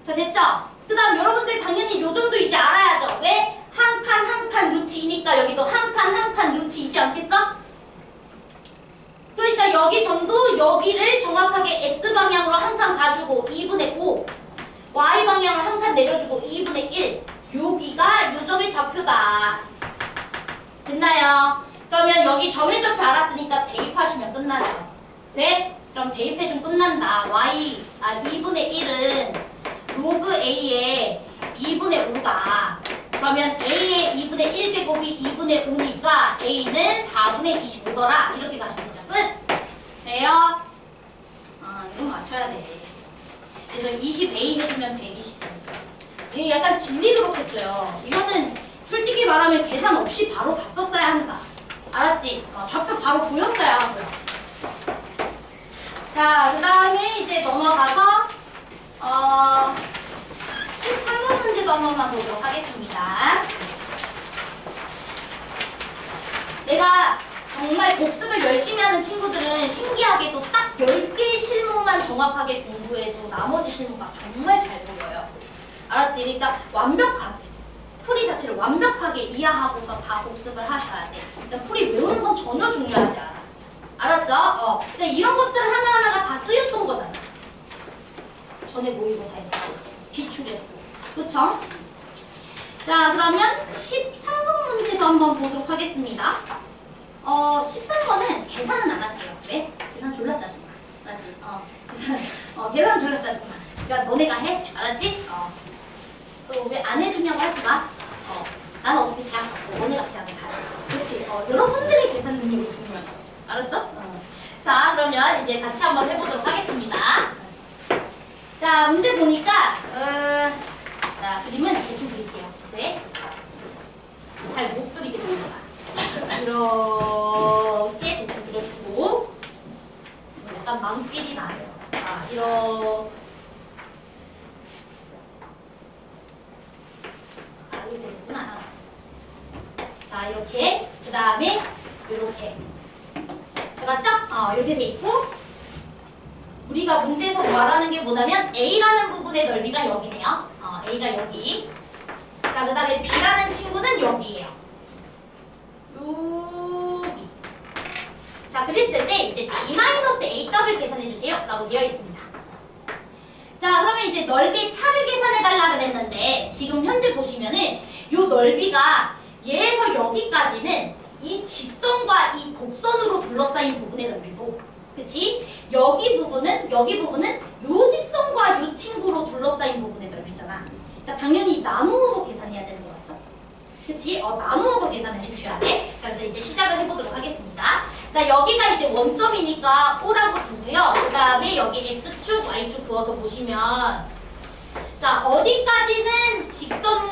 자, 됐죠? 그 다음 여러분들 당연히 요 점도 이제 알아야죠. 왜? 한 칸 한 칸 루트 2니까 여기도 한 칸 한 칸 루트 2지 않겠어? 그러니까 여기 점도 여기를 정확하게 X방향으로 한 칸 가주고 2분의 5 Y방향으로 한 칸 내려주고 2분의 1 여기가 요 점의 좌표다. 됐나요? 그러면 여기 점의 좌표 알았으니까 대입하시면 끝나죠. 돼? 그럼 대입해주면 끝난다. 2분의 1은 로그 A의 2분의 5다. 그러면 A의 2분의 1제곱이 2분의 5니까 A는 4분의 25더라. 이렇게 가시면 되죠. 끝! 돼요? 이거 맞춰야 돼. 그래서 20A 해주면 120. 이게 약간 질리도록 했어요. 이거는 솔직히 말하면 계산 없이 바로 갔었어야 한다. 알았지? 좌표 바로 보였어야 하고요. 자, 그 다음에 이제 넘어가서 13번 문제도 한 번만 보도록 하겠습니다. 내가 정말 복습을 열심히 하는 친구들은 신기하게도 딱 10개의 실무만 정확하게 공부해도 나머지 실무가 정말 잘 보여요. 알았지? 그러니까 완벽하게. 풀이 자체를 완벽하게 이해하고서 다 복습을 하셔야 돼. 그냥 풀이 외우는 건 전혀 중요하지 않아. 알았죠? 근데 이런 것들 하나하나가 다 쓰였던 거잖아. 전에 모의고사에서 기출했고. 그쵸? 자, 그러면 13번 문제도 한번 보도록 하겠습니다. 13번은 계산은 안 할게요. 왜? 계산 졸라 짜증나. 알았지? 계산 졸라 짜증나. 그러니까 너네가 해. 알았지? 또 왜 안 해주냐고 하지 마. 나는 어차피 대학 갔고 너네가 대학을 가야 돼. 그렇지? 여러분들의 계산 능력이 중요하다. 알았죠? 자, 그러면 이제 같이 한번 해보도록 하겠습니다. 자, 문제 보니까 자, 그림은 대충 그릴게요. 네? 잘 못 그리겠습니다. 이렇게 대충 그려주고 약간 망필이 나요. 자, 이렇게 되는구나. 자, 이렇게 그 다음에 이렇게 맞죠? 이렇게 돼 있고 우리가 문제에서 말하는 게 뭐냐면 A라는 부분의 넓이가 여기네요. A가 여기. 자, 그 다음에 B라는 친구는 여기예요. 여기. 자, 그랬을 때 이제 D-A 값을 계산해주세요 라고 되어 있습니다. 자, 그러면 이제 넓이 차를 계산해달라 그랬는데 지금 현재 보시면은 요 넓이가 얘에서 여기까지는 이 직선과 이 곡선으로 둘러싸인 부분의 넓이고, 그치? 여기 부분은 요 직선과 요 친구로 둘러싸인 부분의 넓이잖아. 그러니까 당연히 나누어서 계산해야 되는 거 같죠? 그치? 나누어서 계산을 해주셔야 돼. 자, 그래서 이제 시작을 해보도록 하겠습니다. 자, 여기가 이제 원점이니까 O라고 두고요. 그 다음에 여기 X축, Y축 그어서 보시면 자, 어디까지는 직선,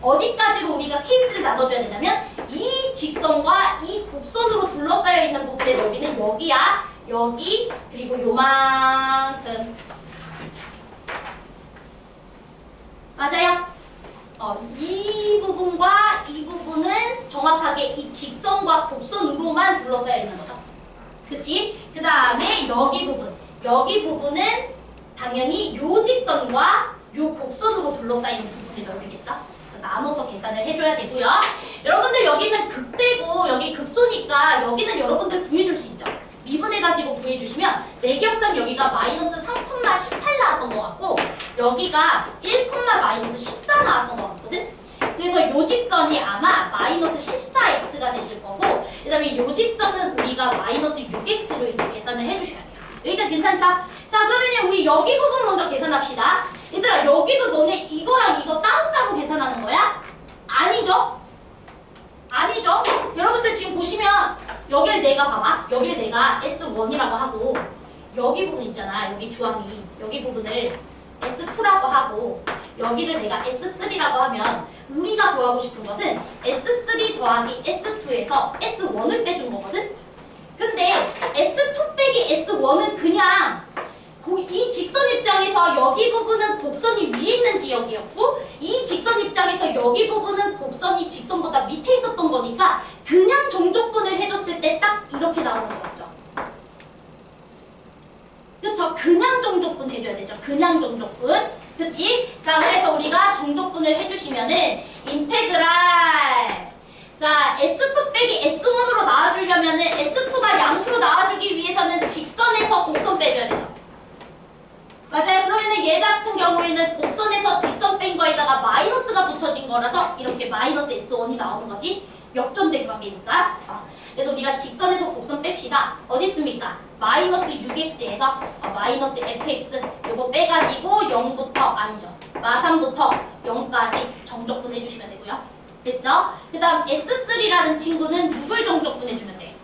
어디까지로 우리가 케이스를 나눠줘야 되냐면 이 직선과 이 곡선으로 둘러싸여 있는 부분의 넓이는 여기야. 여기, 그리고 요만큼. 맞아요? 이 부분과 이 부분은 정확하게 이 직선과 곡선으로만 둘러싸여 있는 거죠. 그치? 그 다음에 여기 부분은 당연히 요 직선과 요 곡선으로 둘러싸이는 부분의 넓이겠죠? 나눠서 계산을 해줘야 되고요. 여러분들 여기는 극대고 여기 극소니까 여기는 여러분들 구해줄 수 있죠. 미분해가지고 구해주시면 내 기억상 여기가 마이너스 3,18 나왔던 것 같고 여기가 1, 마이너스 14 나왔던 것 같거든? 그래서 요 직선이 아마 마이너스 14x가 되실 거고 그 다음에 요 직선은 우리가 마이너스 6x로 이제 계산을 해주셔야 돼요. 여기까지 괜찮죠? 자, 그러면 우리 여기 부분 먼저 계산합시다. 얘들아, 여기도 너네 이거랑 이거 따로따로 계산하는 거야? 아니죠? 아니죠? 여러분들 지금 보시면 여길 내가 봐봐. 여길 내가 S1이라고 하고 여기 부분 있잖아. 여기 주황이. 여기 부분을 S2라고 하고 여기를 내가 S3라고 하면 우리가 구하고 싶은 것은 S3 더하기 S2에서 S1을 빼준 거거든? 근데 S2 빼기 S1은 그냥 이 직선 입장에서 여기 부분은 곡선이 위에 있는 지역이었고 이 직선 입장에서 여기 부분은 곡선이 직선보다 밑에 있었던 거니까 그냥 정족분을 해줬을 때 딱 이렇게 나오는 거 같죠? 그쵸? 그냥 정족분 해줘야 되죠. 그냥 정족분. 그치? 자, 그래서 우리가 정족분을 해주시면은 인테그랄 자, S2 빼기 S1으로 나와주려면은 S2가 양수로 나와주기 위해서는 직선에서 곡선 빼줘야 되죠. 맞아요. 그러면은 얘 같은 경우에는 곡선에서 직선 뺀 거에다가 마이너스가 붙여진 거라서 이렇게 마이너스 S1이 나오는 거지. 역전된 관계니까. 그래서 우리가 직선에서 곡선 뺍시다. 어디 있습니까? 마이너스 6x에서 마이너스 fx 요거 빼가지고 0부터 아니죠. 마상부터 0까지 정적분 해주시면 되고요. 됐죠? 그 다음 S3라는 친구는 누굴 정적분해주면 돼?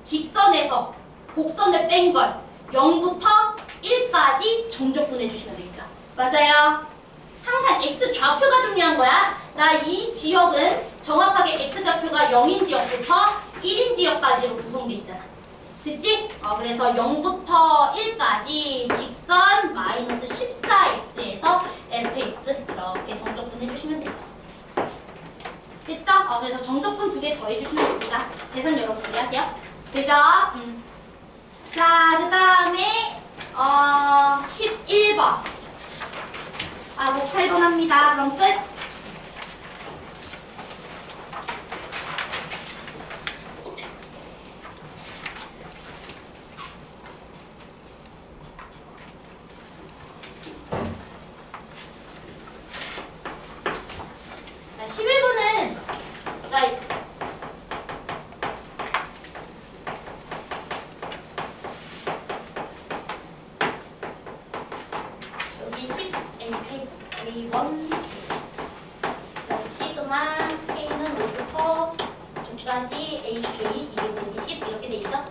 직선에서 곡선을 뺀 걸 0부터 1까지 정적분해주시면 되겠죠? 맞아요. 항상 X 좌표가 중요한 거야. 나 이 지역은 정확하게 X 좌표가 0인 지역부터 1인 지역까지로 구성돼 있잖아. 됐지? 그래서 0부터 1까지 직선 마이너스 14x에서 fx 이렇게 정적분 해주시면 되죠. 됐죠? 그래서 정적분 2개 더 해주시면 됩니다. 계산 여러분들이 하세요. 되죠? 자, 그 다음에 11번 하고 8번 합니다. 그럼 끝. A1 시그마 K는 5부터 9까지 AK 220 이렇게 돼 있죠?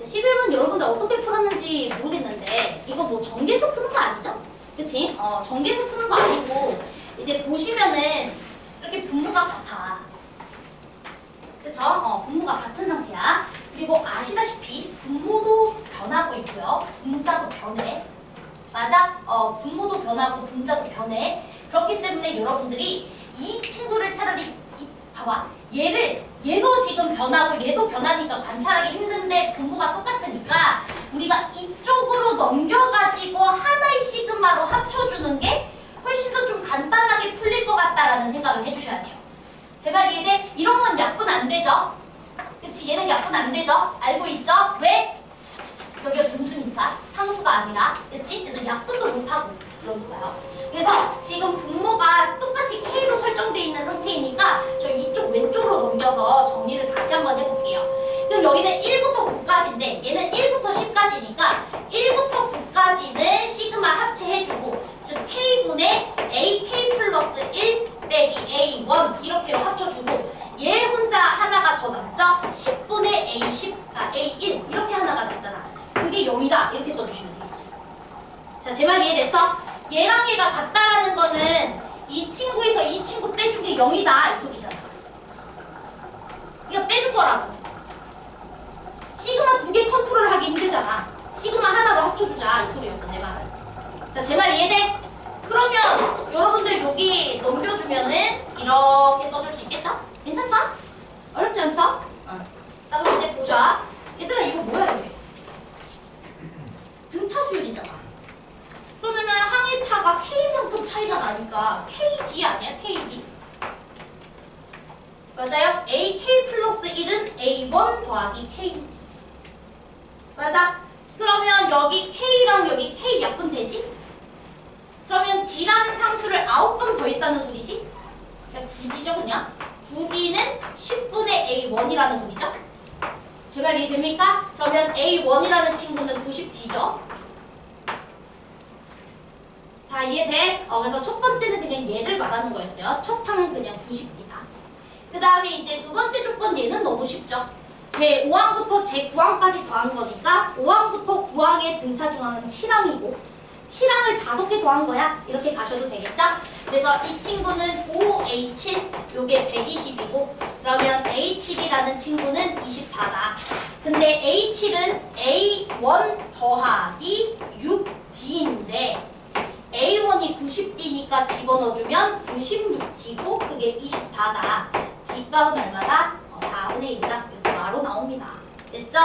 11번 여러분들 어떻게 풀었는지 모르겠는데 이거 뭐 전개수 푸는 거 아니죠? 그치? 전개수 푸는 거 아니고 이제 보시면은 이렇게 분모가 같아. 그쵸? 분모가 같은 상태야. 그리고 아시다시피 분모도 변하고 있고요. 분자도 변해. 맞아? 분모도 변하고 분자도 변해. 그렇기 때문에 여러분들이 이 친구를 차라리 봐봐. 얘도 지금 변하고 얘도 변하니까 관찰하기 힘든데 분모가 똑같으니까 우리가 이쪽으로 넘겨가지고 하나의 시그마로 합쳐주는 게 훨씬 더 좀 간단하게 풀릴 것 같다라는 생각을 해주셔야 돼요. 제가 이해돼? 이런 건 약분 안 되죠? 그치? 얘는 약분 안 되죠? 알고 있죠? 왜? 여기가 분수니까 상수가 아니라 그치? 그래서 약분도 못하고 그러니까요. 그래서 지금 분모가 똑같이 K로 설정되어 있는 상태이니까 저 이쪽 왼쪽으로 넘겨서 정리를 다시 한번 해볼게요. 그럼 여기는 1부터 9까지인데 얘는 1부터 10까지니까 1부터 9까지는 시그마 합체해주고 즉 K분의 AK 플러스 1 빼기 A1 이렇게로 합쳐주고 얘 혼자 하나가 더 남죠? 10분의 A10, A1 이렇게 하나가 남잖아. 그게 0이다 이렇게 써주시면 되겠지. 자, 제 말 이해됐어? 얘랑 얘가 같다라는 거는 이 친구에서 이 친구 빼준 게 0이다 이 소리잖아. 이거 빼줄 거라고. 시그마 2개 컨트롤하기 힘들잖아. 시그마 하나로 합쳐주자 이 소리였어 내 말은. 자, 제 말 이해돼? 그러면 여러분들 여기 넘겨주면은 이렇게 써줄 수 있겠죠? 괜찮죠? 어렵지 않죠? 자, 그럼 이제 보자. 얘들아 이거 뭐야 이게? 등차 수열이잖아. 그러면은 항해차가 K만큼 차이가 나니까 KD 아니야? KD. 맞아요? AK 플러스 1은 A1 더하기 K. 맞아? 그러면 여기 K랑 여기 K 약분 되지? 그러면 D라는 상수를 9번 더했다는 소리지? 그냥 9D죠 그냥? 9D는 10분의 A1이라는 소리죠? 제 말 이해됩니까? 그러면 A1이라는 친구는 90D죠? 자, 이해돼? 그래서 첫 번째는 그냥 얘를 말하는 거였어요. 첫 항은 그냥 90D다. 그 다음에 이제 두 번째 조건 얘는 너무 쉽죠? 제 5항부터 제 9항까지 더한 거니까 5항부터 9항의 등차 중항은 7항이고 7항을 5개 더한 거야. 이렇게 가셔도 되겠죠? 그래서 이 친구는 5A7, 요게 120이고 그러면 A7이라는 친구는 24다. 근데 A7은 A1 더하기 6D인데 A1이 90D니까 집어넣어주면 96D고 그게 24다. D값은 얼마다? 4분의 1이다. 이렇게 바로 나옵니다. 됐죠?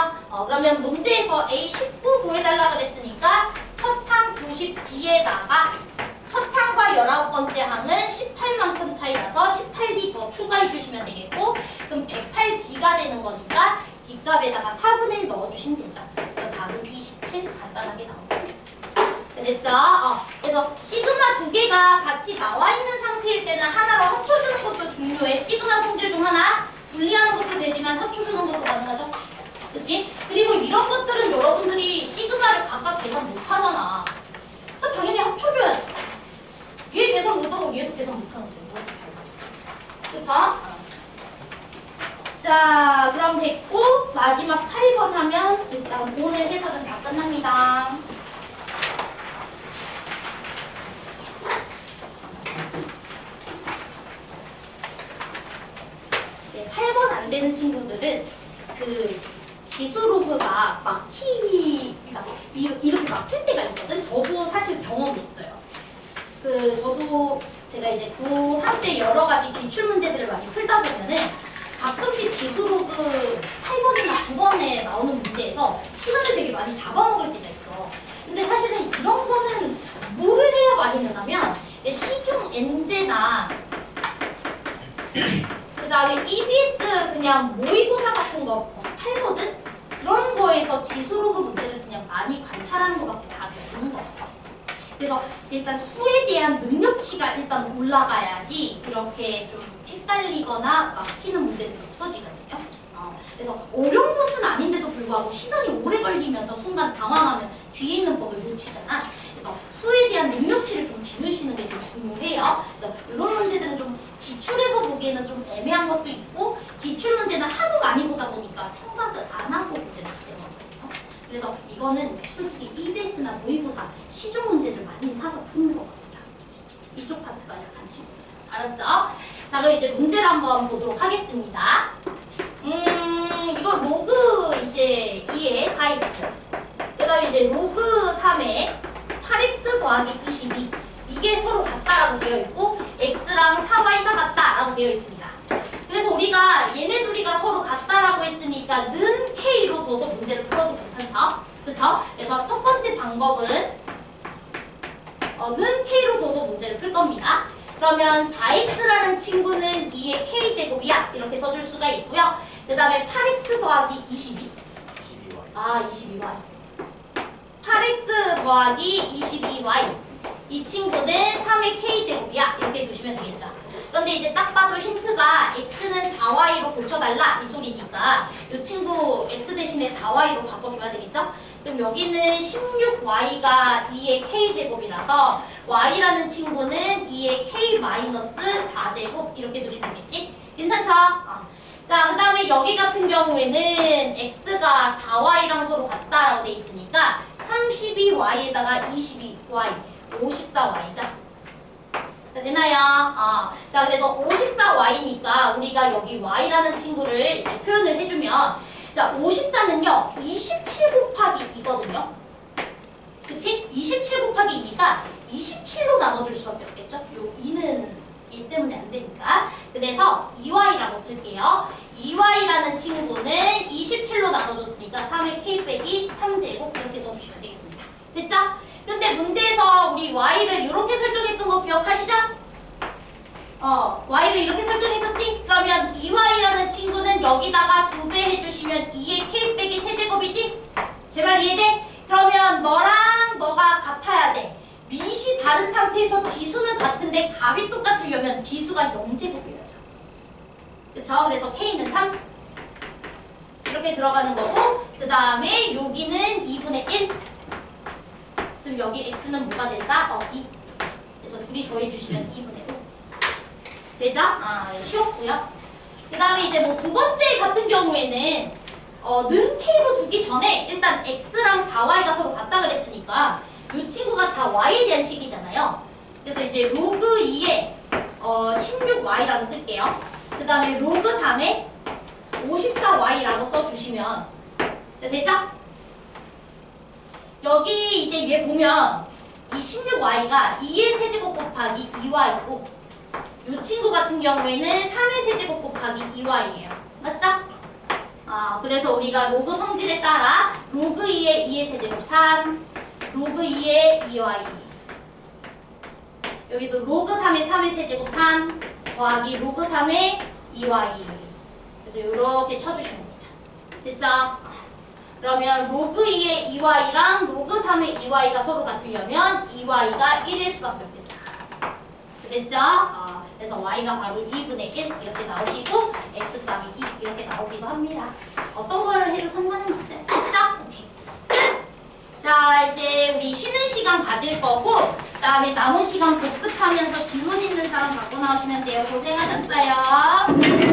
그러면 문제에서 A19 구해달라 그랬으니까 첫 항 90D에다가 첫 항과 19번째 항은 18만큼 차이 나서 18D 더 추가해 주시면 되겠고 그럼 108D가 되는 거니까 D값에다가 4분의 1 넣어주시면 되죠. 그래서 답은 27 간단하게 나옵니다. 됐죠? 그래서 시그마 2개가 같이 나와 있는 상태일 때는 하나로 합쳐주는 것도 중요해. 시그마 성질 중 하나 분리하는 것도 되지만 합쳐주는 것도 가능하죠? 그치? 그리고 이런 것들은 여러분들이 시그마를 각각 계산 못하잖아. 그럼 당연히 합쳐줘야지. 얘 계산 못하고 얘도 계산 못하는데 뭐 어떻게 할까? 그쵸? 자, 그럼 됐고 마지막 8번 하면 일단 오늘 해석은 다 끝납니다. 네, 8번 안 되는 친구들은 그 지수로그가 그러니까 이렇게 막힐 때가 있거든. 저도 사실 경험이 있어요. 저도 제가 이제 고3 때 여러 가지 기출 문제들을 많이 풀다 보면은 가끔씩 지수로그 8번이나 9번에 나오는 문제에서 시간을 되게 많이 잡아먹을 때가 있어. 근데 사실은 이런 거는 뭐를 해야 많이 되냐면 시중 엔제나 그 다음에 EBS 그냥 모의고사 같은 거 팔거든? 그런 거에서 지수로그 문제를 그냥 많이 관찰하는 것밖에 답이 없는 것 같아. 그래서 일단 수에 대한 능력치가 일단 올라가야지 그렇게 좀 헷갈리거나 막히는 문제들이 없어지거든요. 그래서 어려운 것은 아닌데도 불구하고 시간이 오래 걸리면서 순간 당황하면 뒤에 있는 법을 놓치잖아. 그래서 수에 대한 능력치 이거는 솔직히 EBS나 모의고사 시중 문제를 많이 사서 푸는 거거든요. 이쪽 파트가 약한 친구. 알았죠? 자, 그럼 이제 문제를 한번 보도록 하겠습니다. 이거 로그 이제 2에 4x. 그 다음에 이제 로그 3에 8x 더하기 22. 이게 서로 같다라고 되어 있고, x랑 4y가 같다라고 되어 있습니다. 그래서 우리가 얘네 둘이가 서로 같다라고 했으니까 는 k로 둬서 문제를 풀어도 괜찮죠? 그쵸? 그래서 첫 번째 방법은 는 k로 둬서 문제를 풀 겁니다. 그러면 4x라는 친구는 2의 k제곱이야. 이렇게 써줄 수가 있고요. 그 다음에 8x 더하기 22. 22y. 8x 더하기 22y. 이 친구는 3의 k제곱이야. 이렇게 두시면 되겠죠. 그런데 이제 딱 봐도 힌트가 x는 4y로 고쳐달라 이 소리니까 이 친구 x 대신에 4y로 바꿔줘야 되겠죠? 그럼 여기는 16y가 2의 k제곱이라서 y라는 친구는 2의 k-4제곱 이렇게 두시면 되겠지? 괜찮죠? 자, 그 다음에 여기 같은 경우에는 x가 4y랑 서로 같다라고 돼 있으니까 32y에다가 22y, 54y죠? 되나요? 자, 그래서 54y니까 우리가 여기 y라는 친구를 이제 표현을 해주면, 자, 54는요 27 곱하기 2거든요. 그치? 27 곱하기 2니까 27로 나눠줄 수밖에 없겠죠? 요 2는 얘 때문에 안 되니까. 그래서 2y라고 쓸게요. 2y라는 친구는 27로 나눠줬으니까 3의 k 빼기 3제곱 이렇게 써주시면 되겠습니다. 됐죠? 근데 문제에서 우리 y를 이렇게 설정했던 거 기억하시죠? y를 이렇게 설정했었지? 그러면 2y라는 친구는 여기다가 2배 해주시면 2의 k 빼기 세제곱이지? 제 말 이해돼? 그러면 너랑 너가 같아야 돼. 밑이 다른 상태에서 지수는 같은데 값이 똑같으려면 지수가 0제곱이어야죠. 그쵸? 그래서 k는 3 이렇게 들어가는 거고, 그 다음에 여기는 2분의 1. 그럼 여기 x는 뭐가 된다? 2. 그래서 둘이 더해주시면 2분의 5. 되죠? 쉬웠고요. 그 다음에 이제 뭐 두 번째 같은 경우에는 는 k로 두기 전에 일단 x랑 4y가 서로 같다 그랬으니까 이 친구가 다 y에 대한 식이잖아요. 그래서 이제 로그 2에 16y라고 쓸게요. 그 다음에 로그 3에 54y라고 써주시면 되죠? 여기 이제 얘 보면 이 16y가 2의 세제곱 곱하기 2y고 이 친구 같은 경우에는 3의 세제곱 곱하기 2y예요. 맞죠? 그래서 우리가 로그 성질에 따라 로그 2의 2의 세제곱 3, 로그 2의 2y, 여기도 로그 3의 3의 세제곱 3 더하기 로그 3의 2y. 그래서 이렇게 쳐주시면 되죠. 됐죠? 그러면 로그 2의 2y랑 로그 3의 2y가 서로 같으려면 2y가 1일 수밖에 없겠다. 됐죠? 그래서 y가 바로 2분의 1 이렇게 나오시고 x 값이 2 이렇게 나오기도 합니다. 어떤 거를 해도 상관은 없어요. 됐죠? 오케이. 끝! 자, 이제 우리 쉬는 시간 가질 거고 그 다음에 남은 시간 복습하면서 질문 있는 사람 갖고 나오시면 돼요. 고생하셨어요.